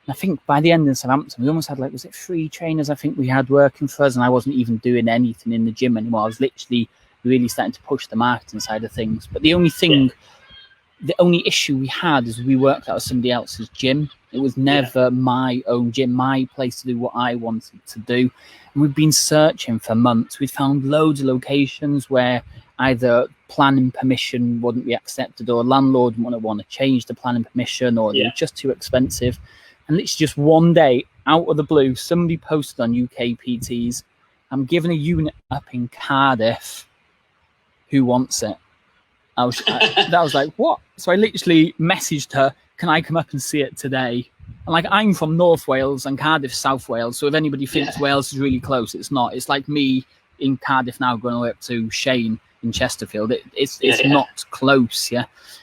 And I think by the end in Southampton, we almost had 3 trainers I think we had working for us, and I wasn't even doing anything in the gym anymore. I was literally really starting to push the marketing side of things. But the only only issue we had is we worked out of somebody else's gym. It was never my own gym, my place to do what I wanted to do. And we've been searching for months. We'd found loads of locations where either planning permission wouldn't be accepted, or a landlord wouldn't want to change the planning permission, or they were just too expensive. And it's just one day, out of the blue, somebody posted on UK PTs, I'm giving a unit up in Cardiff. Who wants it? I was like, what? So I literally messaged her, can I come up and see it today? And I'm from North Wales and Cardiff, South Wales. So if anybody thinks Wales is really close, it's not. It's like me in Cardiff now going all the way up to Shane in Chesterfield. It's not close,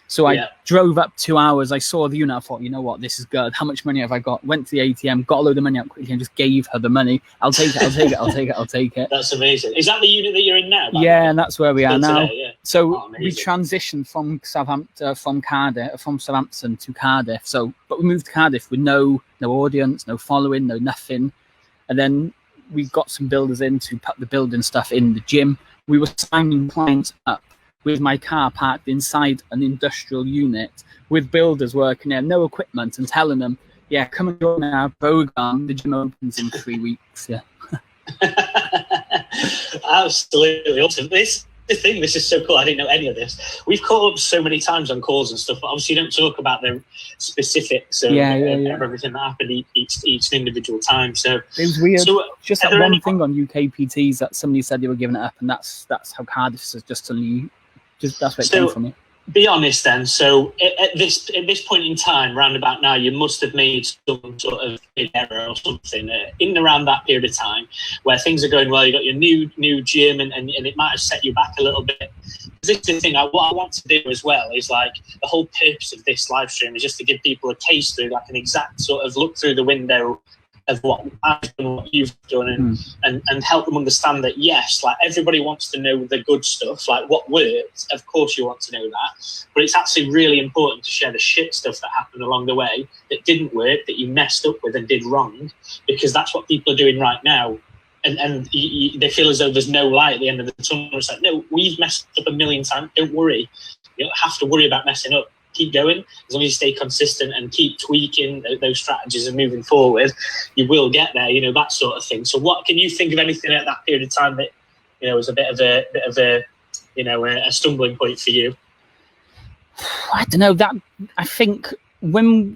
So I drove up 2 hours. I saw the unit. I thought, you know what, this is good. How much money have I got? Went to the ATM, got a load of money out quickly, and just gave her the money. I'll take it. That's amazing. Is that the unit that you're in now? Yeah, and that's where we are now. Today, So we transitioned from Southampton to Cardiff. But we moved to Cardiff with no audience, no following, no nothing. And then we got some builders in to put the building stuff in the gym. We were signing clients up with my car parked inside an industrial unit with builders working there, no equipment, and telling them, come and join our program. The gym opens in 3 weeks. Absolutely awesome. This is so cool. I didn't know any of this. We've caught up so many times on calls and stuff, but obviously you don't talk about the specifics of everything that happened each individual time. So it was weird. So, just that one thing on UK PTs that somebody said they were giving it up, and that's how Cardiff is just suddenly. That's where it came from. Be honest then. So at this point in time, round about now, you must have made some sort of error or something in and around that period of time where things are going well. You got your new gym, and it might have set you back a little bit. This is the thing. What I want to do as well is the whole purpose of this live stream is just to give people a taste through, an exact sort of look through the window of what I've done, what you've done, and help them understand that everybody wants to know the good stuff, what worked. Of course you want to know that, but it's actually really important to share the shit stuff that happened along the way that didn't work, that you messed up with and did wrong, because that's what people are doing right now. And they feel as though there's no light at the end of the tunnel. It's no, we've messed up a million times. Don't worry. You don't have to worry about messing up. Keep going. As long as you stay consistent and keep tweaking those strategies and moving forward, you will get there. That sort of thing. So, what can you think of anything at that period of time that was a bit of a a stumbling point for you? I don't know. That I think when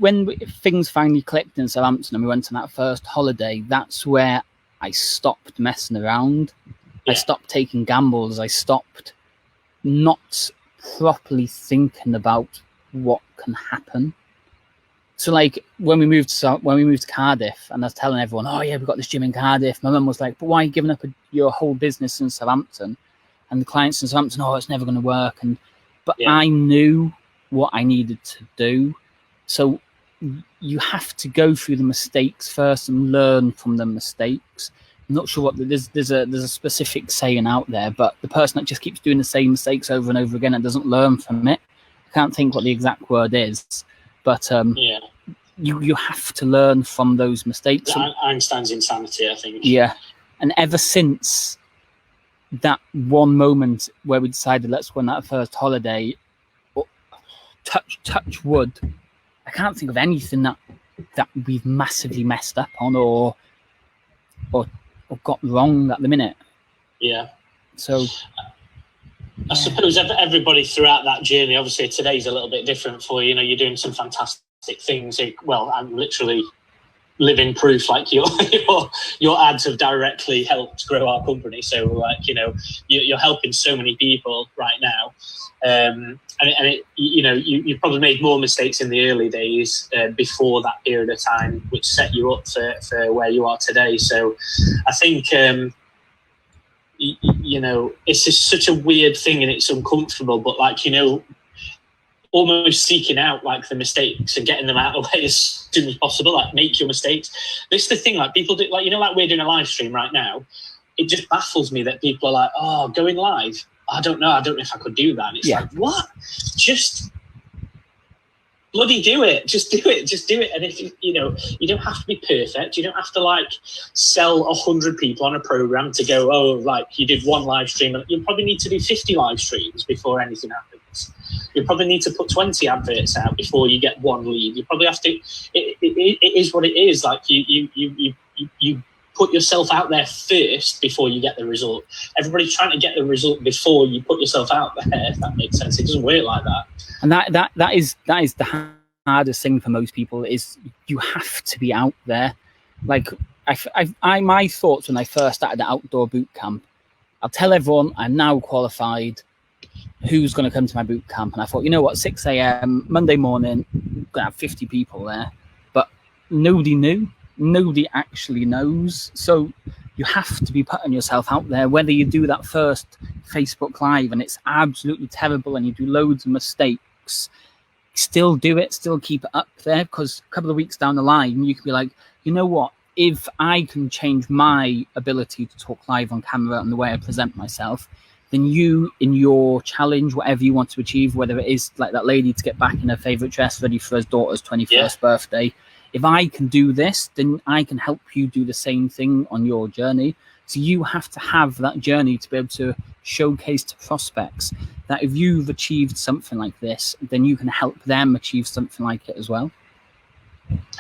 things finally clicked in Southampton and we went on that first holiday, that's where I stopped messing around. I stopped taking gambles. I stopped not properly thinking about what can happen. So when we moved to Cardiff, and I was telling everyone, we've got this gym in Cardiff, my mum was like, but why are you giving up your whole business in Southampton? And the clients in Southampton, it's never going to work. But I knew what I needed to do. So you have to go through the mistakes first and learn from the mistakes. I'm not sure what there's a specific saying out there, but the person that just keeps doing the same mistakes over and over again and doesn't learn from it, I can't think what the exact word is, but you have to learn from those mistakes. Einstein's insanity, I think. Yeah, and ever since that one moment where we decided let's go on that first holiday, touch wood, I can't think of anything that we've massively messed up on or got wrong at the minute. Yeah. So I suppose everybody throughout that journey, obviously today's a little bit different for you. You know, you're doing some fantastic things. Well, I'm literally living proof, like your ads have directly helped grow our company. So like, you know, you're helping so many people right now. And you probably made more mistakes in the early days before that period of time, which set you up for where you are today. So I think, you know, it's just such a weird thing and it's uncomfortable, but like, you know, almost seeking out like the mistakes and getting them out of the way as soon as possible, like make your mistakes. This is the thing, like people do, like, you know, like we're doing a live stream right now. It just baffles me that people are like, oh, going live. I don't know if I could do that. And it's like, what? Just bloody do it. Just do it. And if you know, you don't have to be perfect. You don't have to like sell 100 people on a program to go, oh, like you did one live stream. And you probably need to do 50 live streams before anything happens. You probably need to put 20 adverts out before you get one lead. You probably have to. It is what it is. Like you put yourself out there first before you get the result. Everybody's trying to get the result before you put yourself out there, if that makes sense. It doesn't work like that. And that is the hardest thing for most people, is you have to be out there. Like my thoughts when I first started the outdoor boot camp, I'll tell everyone I'm now qualified, who's going to come to my boot camp. And I thought, you know what, 6 a.m. Monday morning, I'm going to have 50 people there. But nobody knew. Nobody actually knows. So you have to be putting yourself out there, whether you do that first Facebook Live and it's absolutely terrible and you do loads of mistakes, still do it, still keep it up there, because a couple of weeks down the line, you can be like, you know what, if I can change my ability to talk live on camera and the way I present myself, then you, in your challenge, whatever you want to achieve, whether it is like that lady to get back in her favourite dress ready for her daughter's 21st birthday, if I can do this, then I can help you do the same thing on your journey. So you have to have that journey to be able to showcase to prospects that if you've achieved something like this, then you can help them achieve something like it as well.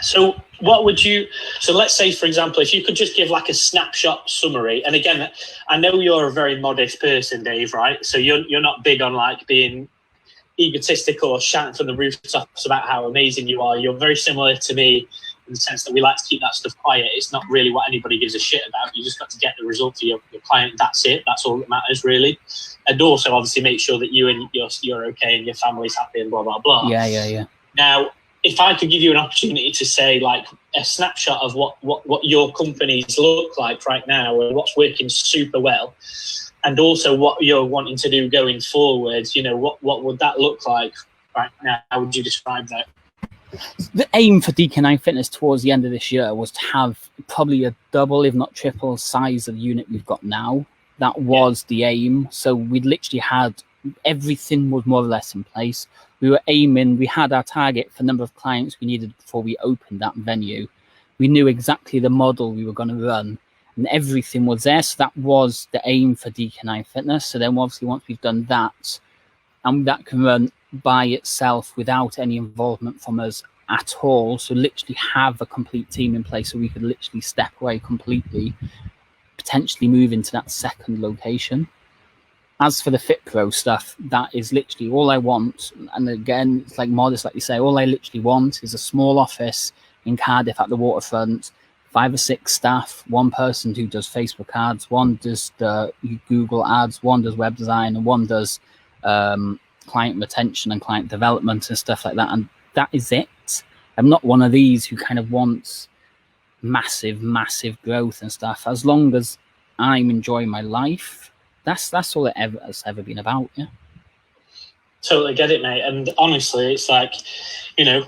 So what would you, so let's say, for example, if you could just give like a snapshot summary. And again, I know you're a very modest person, Dave, right? So you're not big on like being egotistical or shouting from the rooftops about how amazing you are. You're very similar to me in the sense that we like to keep that stuff quiet. It's not really what anybody gives a shit about. You just got to get the result for your client. That's it. That's all that matters, really. And also, obviously, make sure that you and you're okay and your family's happy and blah, blah, blah. Yeah. Now, if I could give you an opportunity to say like a snapshot of what your companies look like right now and what's working super well, and also what you're wanting to do going forward, you know, what would that look like right now? How would you describe that? The aim for DK9 Fitness towards the end of this year was to have probably a double, if not triple, size of the unit we've got now. That was the aim. So we literally had everything was more or less in place. We were aiming, we had our target for number of clients we needed before we opened that venue. We knew exactly the model we were going to run, and everything was there. So that was the aim for DK9 Fitness. So then obviously once we've done that, and that can run by itself without any involvement from us at all. So literally have a complete team in place so we could literally step away completely, potentially move into that second location. As for the FitPro stuff, that is literally all I want. And again, it's like modest, like you say, all I literally want is a small office in Cardiff at the waterfront, 5 or 6 staff, one person who does Facebook ads, one does the Google ads, one does web design, and one does client retention and client development and stuff like that. And that is it. I'm not one of these who kind of wants massive growth and stuff. As long as I'm enjoying my life, that's all it has ever been about. Yeah. Totally get it, mate. And honestly, it's like, you know,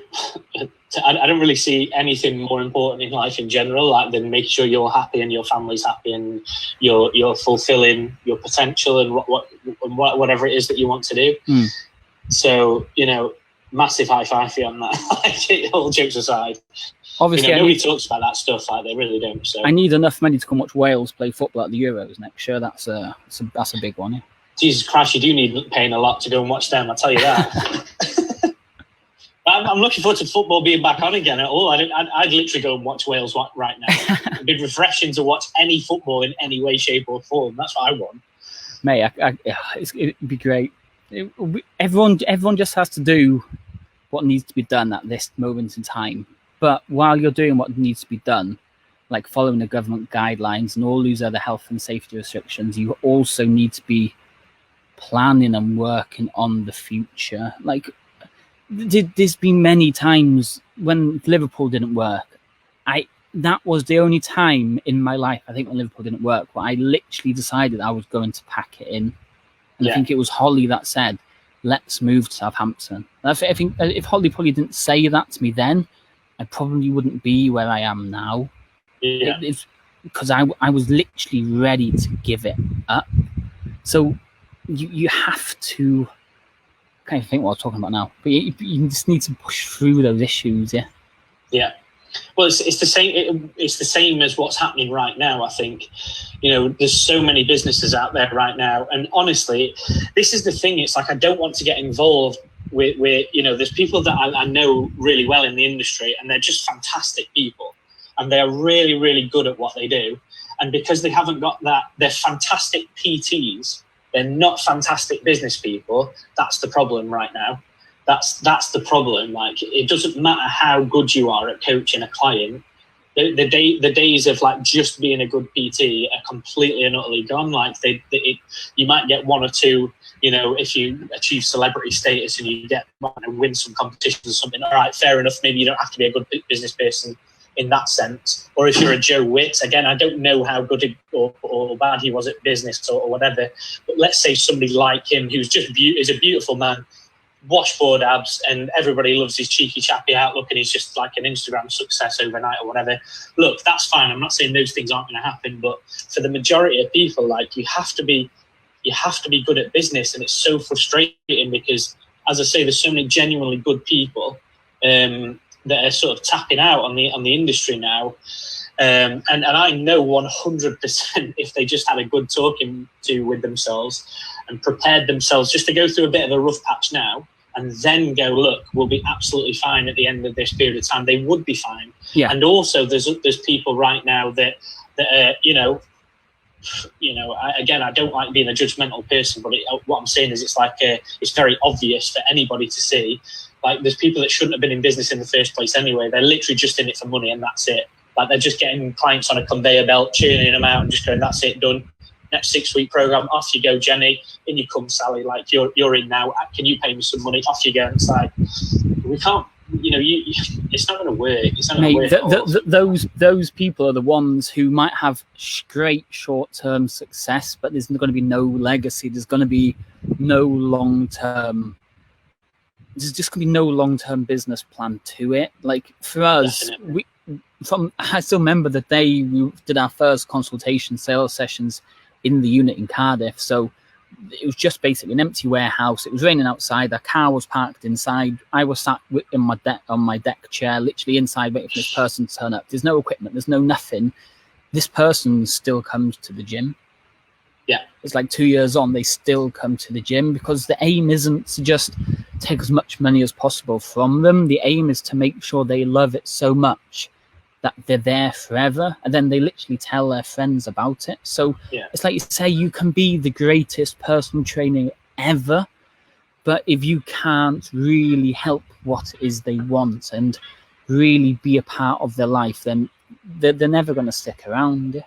I don't really see anything more important in life in general, like than making sure you're happy and your family's happy and you're fulfilling your potential and whatever it is that you want to do. So, you know, massive high five for you on that. Like, all jokes aside. Obviously, nobody talks about that stuff. Like, they really don't. So I need enough money to come watch Wales play football at the Euros next year. That's a big one. Yeah. Jesus Christ, you do need paying a lot to go and watch them. I'll tell you that. I'm looking forward to football being back on again at all. I'd literally go and watch Wales right now. It'd be refreshing to watch any football in any way, shape, or form. That's what I want. Mate, it'd be great. Everyone just has to do what needs to be done at this moment in time. But while you're doing what needs to be done, like following the government guidelines and all these other health and safety restrictions, you also need to be planning and working on the future. Like, there's been many times when Liverpool didn't work. That was the only time in my life, I think, when Liverpool didn't work, where I literally decided I was going to pack it in. And I think it was Holly that said, let's move to Southampton. I think if Holly probably didn't say that to me then, I probably wouldn't be where I am now. Yeah. It's because I was literally ready to give it up. So you have to kind of think what I'm talking about now, but you just need to push through those issues. Yeah. Well, it's the same. It's the same as what's happening right now. I think, you know, there's so many businesses out there right now, and honestly, this is the thing. It's like, I don't want to get involved with you know, there's people that I know really well in the industry, and they're just fantastic people, and they're really, really good at what they do. And because they haven't got that, they're fantastic PTs. They're not fantastic business people. That's the problem right now. That's the problem. Like, it doesn't matter how good you are at coaching a client. The days of like just being a good PT are completely and utterly gone. Like, you might get one or two, you know, if you achieve celebrity status and you get win some competitions or something. All right, fair enough. Maybe you don't have to be a good business person in that sense. Or if you're a Joe Witt, again, I don't know how good or bad he was at business or whatever. But let's say somebody like him, who's just is a beautiful man, washboard abs, and everybody loves his cheeky chappy outlook, and he's just like an Instagram success overnight or whatever. Look, that's fine. I'm not saying those things aren't going to happen, but for the majority of people, like, you have to be good at business, and it's so frustrating because, as I say, there's so many genuinely good people that are sort of tapping out on the industry now. And I know 100% if they just had a good talking to with themselves and prepared themselves just to go through a bit of a rough patch now, and then go, look, we'll be absolutely fine at the end of this period of time, they would be fine. Yeah. And also there's people right now that you know, again, I don't like being a judgmental person, but what I'm saying is it's like it's very obvious for anybody to see. Like, there's people that shouldn't have been in business in the first place anyway. They're literally just in it for money, and that's it. Like, they're just getting clients on a conveyor belt, churning them out and just going, that's it, done. Next 6-week program, off you go, Jenny. In you come, Sally. Like, you're in now. Can you pay me some money? Off you go. And it's like, we can't. You know, it's not going to work. It's not going to work. Those people are the ones who might have great short-term success, but there's going to be no legacy. There's going to be no long-term. There's just going to be no long-term business plan to it. Like, for us, I still remember the day we did our first consultation sales sessions in the unit in Cardiff. So it was just basically an empty warehouse. It was raining outside. Our car was parked inside. I was sat on my deck chair, literally inside, waiting for this person to turn up. There's no equipment. There's no nothing. This person still comes to the gym. Yeah. It's like 2 years on, they still come to the gym because the aim isn't to just take as much money as possible from them. The aim is to make sure they love it so much that they're there forever, and then they literally tell their friends about it. So It's like you say, you can be the greatest personal trainer ever, but if you can't really help what it is they want and really be a part of their life, then they're never going to stick around.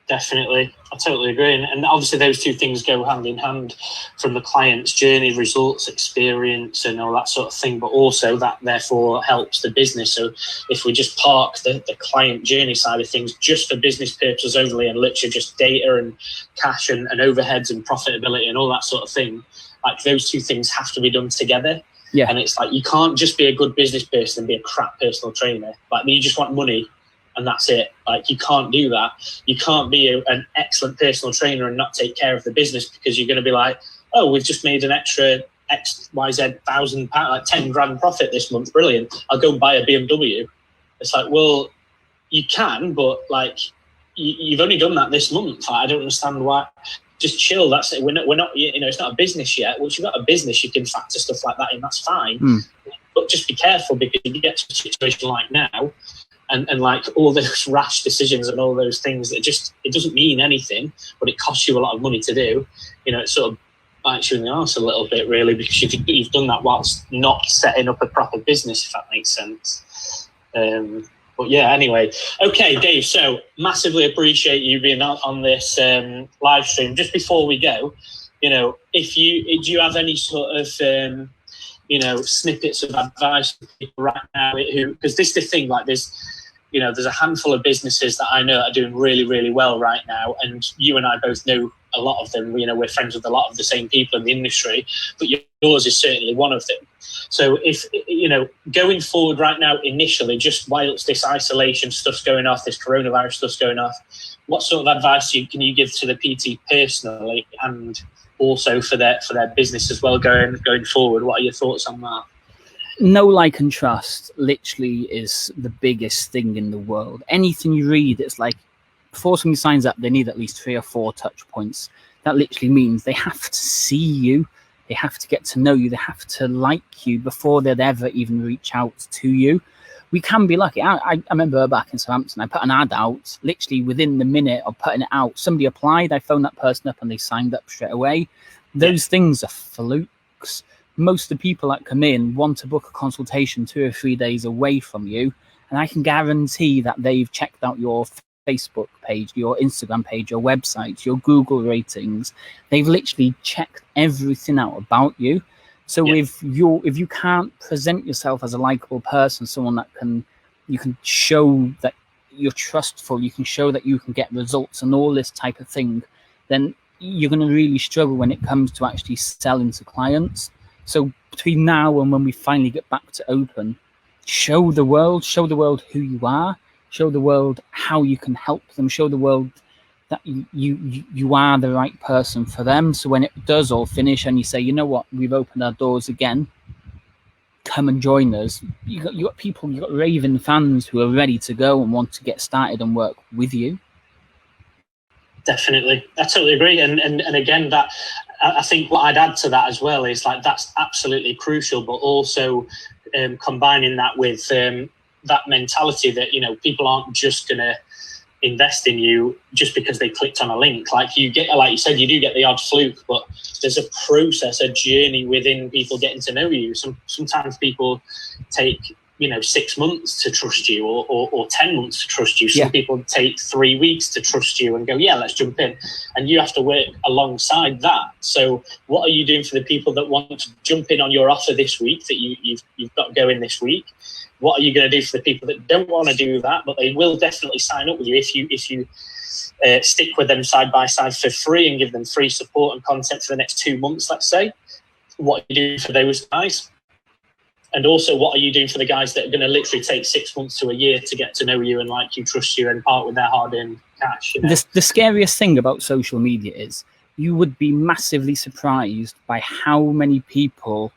Definitely. I totally agree. And obviously those two things go hand in hand, from the client's journey, results, experience, and all that sort of thing, but also that therefore helps the business. So if we just park the client journey side of things just for business purposes only, and literally just data and cash and overheads and profitability and all that sort of thing, like those two things have to be done together. Yeah. And it's like, you can't just be a good business person and be a crap personal trainer. Like, you just want money and that's it. Like, you can't do that. You can't be an excellent personal trainer and not take care of the business, because you're going to be like, oh, we've just made an extra XYZ £1,000, like 10 grand profit this month. Brilliant. I'll go and buy a BMW. It's like, well, you can, but like, you've only done that this month. I don't understand why. Just chill. That's it. We're not. You know, it's not a business yet. Once you've got a business, you can factor stuff like that in. That's fine. But just be careful, because you get to a situation like now, and like all those rash decisions and all those things that it doesn't mean anything, but it costs you a lot of money to do. You know, it sort of bites you in the arse a little bit, really, because you've done that whilst not setting up a proper business, if that makes sense. But yeah, anyway. Okay, Dave, so massively appreciate you being on this live stream. Just before we go, you know, do you have any sort of, you know, snippets of advice for people right now because this is the thing, like there's a handful of businesses that I know that are doing really, really well right now. And you and I both know a lot of them. You know, we're friends with a lot of the same people in the industry, but yours is certainly one of them. So if, you know, going forward right now, initially, just whilst this isolation stuff's going off, this coronavirus stuff's going off, what sort of advice can you give to the PT personally and also for their business as well going forward? What are your thoughts on that? Know, like, and trust literally is the biggest thing in the world. Anything you read, it's like, before somebody signs up, they need at least 3 or 4 touch points. That literally means they have to see you. They have to get to know you. They have to like you before they'd ever even reach out to you. We can be lucky. I remember back in Southampton, I put an ad out. Literally within the minute of putting it out, somebody applied. I phoned that person up and they signed up straight away. Those things are flukes. Most of the people that come in want to book a consultation 2 or 3 days away from you. And I can guarantee that they've checked out your Facebook page, your Instagram page, your website, your Google ratings. They've literally checked everything out about you. So if you can't present yourself as a likable person, someone that you can show that you're trustful, you can show that you can get results and all this type of thing, then you're going to really struggle when it comes to actually selling to clients. So between now and when we finally get back to open, show the world who you are. Show the world how you can help them. Show the world that you are the right person for them. So when it does all finish and you say, you know what, we've opened our doors again, come and join us. You got people, you got raving fans who are ready to go and want to get started and work with you. Definitely, I totally agree. And again, that I think what I'd add to that as well is like that's absolutely crucial, but also combining that with that mentality that, you know, people aren't just going to invest in you just because they clicked on a link. Like you said, you do get the odd fluke, but there's a process, a journey within people getting to know you. Sometimes people take, you know, 6 months to trust you or 10 months to trust you. Some people take 3 weeks to trust you and go, yeah, let's jump in. And you have to work alongside that. So what are you doing for the people that want to jump in on your offer this week that you've got going this week? What are you going to do for the people that don't want to do that, but they will definitely sign up with you if you stick with them side by side for free and give them free support and content for the next 2 months, let's say? What are you doing for those guys? And also, what are you doing for the guys that are going to literally take 6 months to a year to get to know you and like you, trust you, and part with their hard-earned cash? You know? The scariest thing about social media is you would be massively surprised by how many people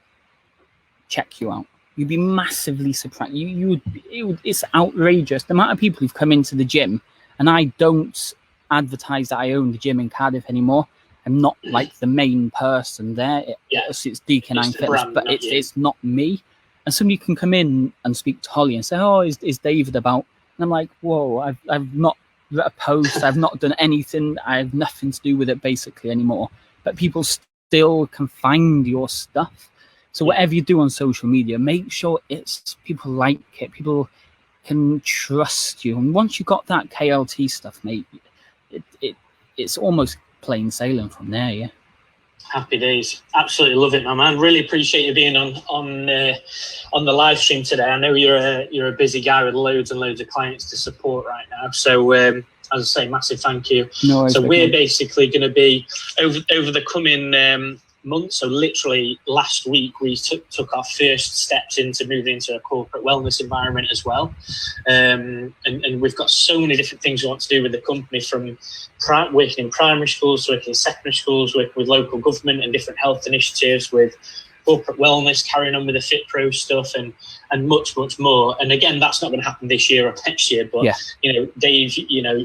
check you out. You'd be massively surprised. It's outrageous. The amount of people who've come into the gym, and I don't advertise that I own the gym in Cardiff anymore. I'm not like the main person there. It's DK9 Fitness, but it's not me. And somebody can come in and speak to Holly and say, oh, is David about? And I'm like, whoa, I've not written a post. I've not done anything. I have nothing to do with it basically anymore. But people still can find your stuff. So whatever you do on social media, make sure people like it. People can trust you. And once you've got that KLT stuff, mate, it's almost plain sailing from there, yeah. Happy days. Absolutely love it, my man. Really appreciate you being on the live stream today. I know you're a busy guy with loads and loads of clients to support right now. So as I say, massive thank you. No worries, so we're basically going to be over the coming month. So literally last week, we took our first steps into moving into a corporate wellness environment as well. And we've got so many different things we want to do with the company, from working in primary schools, working in secondary schools, working with local government and different health initiatives, with corporate wellness, carrying on with the FitPro stuff, and much, much more. And again, that's not going to happen this year or next year, but you know, Dave, you know,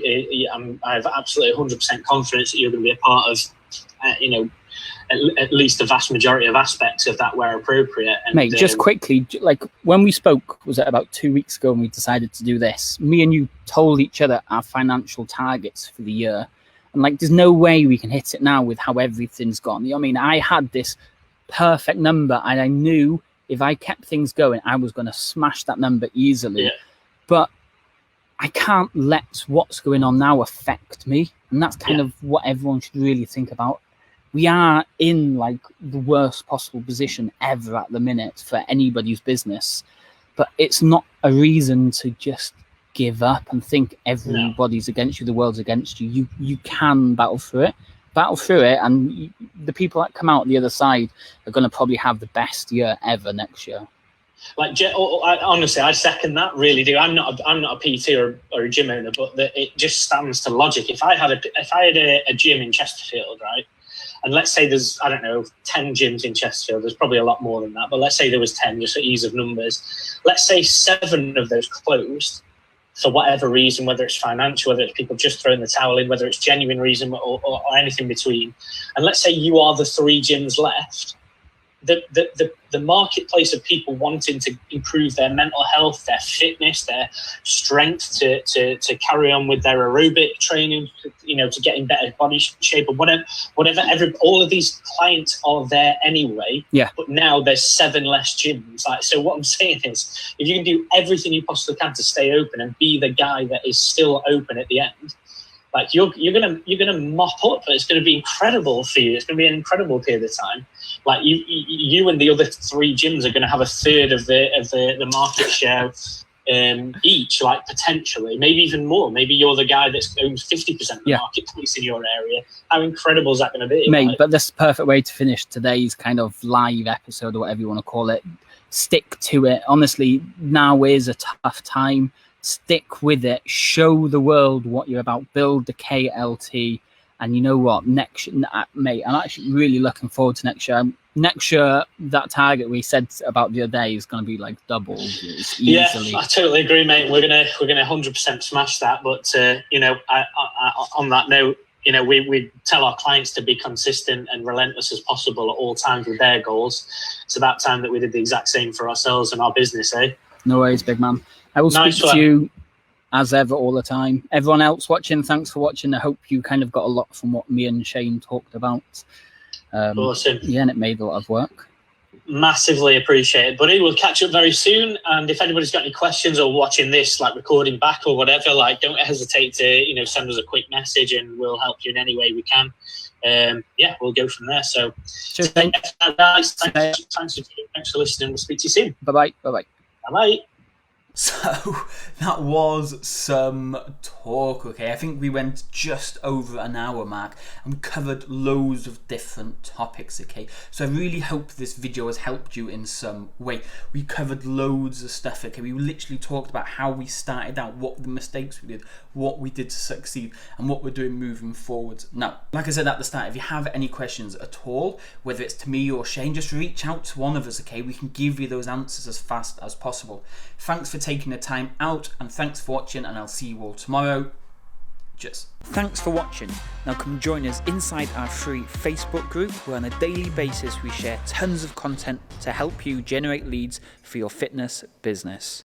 I have absolutely 100% confidence that you're going to be a part of, you know, at least the vast majority of aspects of that where appropriate. And, mate, just quickly, like when we spoke, was it about 2 weeks ago, and we decided to do this, me and you told each other our financial targets for the year, and like there's no way we can hit it now with how everything's gone. You know what I mean? I had this perfect number, and I knew if I kept things going, I was going to smash that number easily. But I can't let what's going on now affect me, and that's kind of what everyone should really think about. We are in like the worst possible position ever at the minute for anybody's business, but it's not a reason to just give up and think everybody's against you, the world's against you. You can battle through it, and the people that come out the other side are going to probably have the best year ever next year. Like, honestly, I second that, really do. I'm not a PT or a gym owner, but it just stands to logic. If I had a gym in Chesterfield, right, and let's say there's, I don't know, 10 gyms in Chesterfield, there's probably a lot more than that, but let's say there was 10, just for ease of numbers. Let's say 7 of those closed for whatever reason, whether it's financial, whether it's people just throwing the towel in, whether it's genuine reason or anything between. And let's say you are the 3 gyms left. The marketplace of people wanting to improve their mental health, their fitness, their strength to carry on with their aerobic training, you know, to get in better body shape or whatever. All of these clients are there anyway. But now there's 7 less gyms. Like, so what I'm saying is, if you can do everything you possibly can to stay open and be the guy that is still open at the end, like you're gonna mop up. It's gonna be incredible for you. It's gonna be an incredible period of time. Like you and the other 3 gyms are gonna have a third of the market share each, like potentially, maybe even more. Maybe you're the guy that owns 50% of the marketplace in your area. How incredible is that going to be, mate? Like, but that's the perfect way to finish today's kind of live episode or whatever you want to call it. Stick to it. Honestly, now is a tough time. Stick with it. Show the world what you're about. Build the KLT. And you know what? Next, mate, I'm actually really looking forward to next year. Next year, that target we said about the other day is going to be like doubled easily. Yeah, I totally agree, mate. We're gonna 100% smash that. But you know, on that note, you know, we tell our clients to be consistent and relentless as possible at all times with their goals. So that time that we did the exact same for ourselves and our business, eh? No worries, big man. I will speak to you as ever all the time. Everyone else watching, thanks for watching. I hope you kind of got a lot from what me and Shane talked about. Awesome. Yeah, and it made a lot of work. Massively appreciated, buddy. We'll catch up very soon. And if anybody's got any questions or watching this, like recording back or whatever, like don't hesitate to, you know, send us a quick message and we'll help you in any way we can. Yeah, we'll go from there. So thanks for listening. We'll speak to you soon. Bye-bye. Bye-bye. So that was some talk, okay? I think we went just over an hour mark and covered loads of different topics, okay? So I really hope this video has helped you in some way. We covered loads of stuff, okay? We literally talked about how we started out, what the mistakes we did, what we did to succeed, and what we're doing moving forward. Now, like I said at the start, if you have any questions at all, whether it's to me or Shane, just reach out to one of us, okay? We can give you those answers as fast as possible. Thanks for taking the time out, and thanks for watching, and I'll see you all tomorrow. Cheers. Thanks for watching. Now come join us inside our free Facebook group, where on a daily basis we share tons of content to help you generate leads for your fitness business.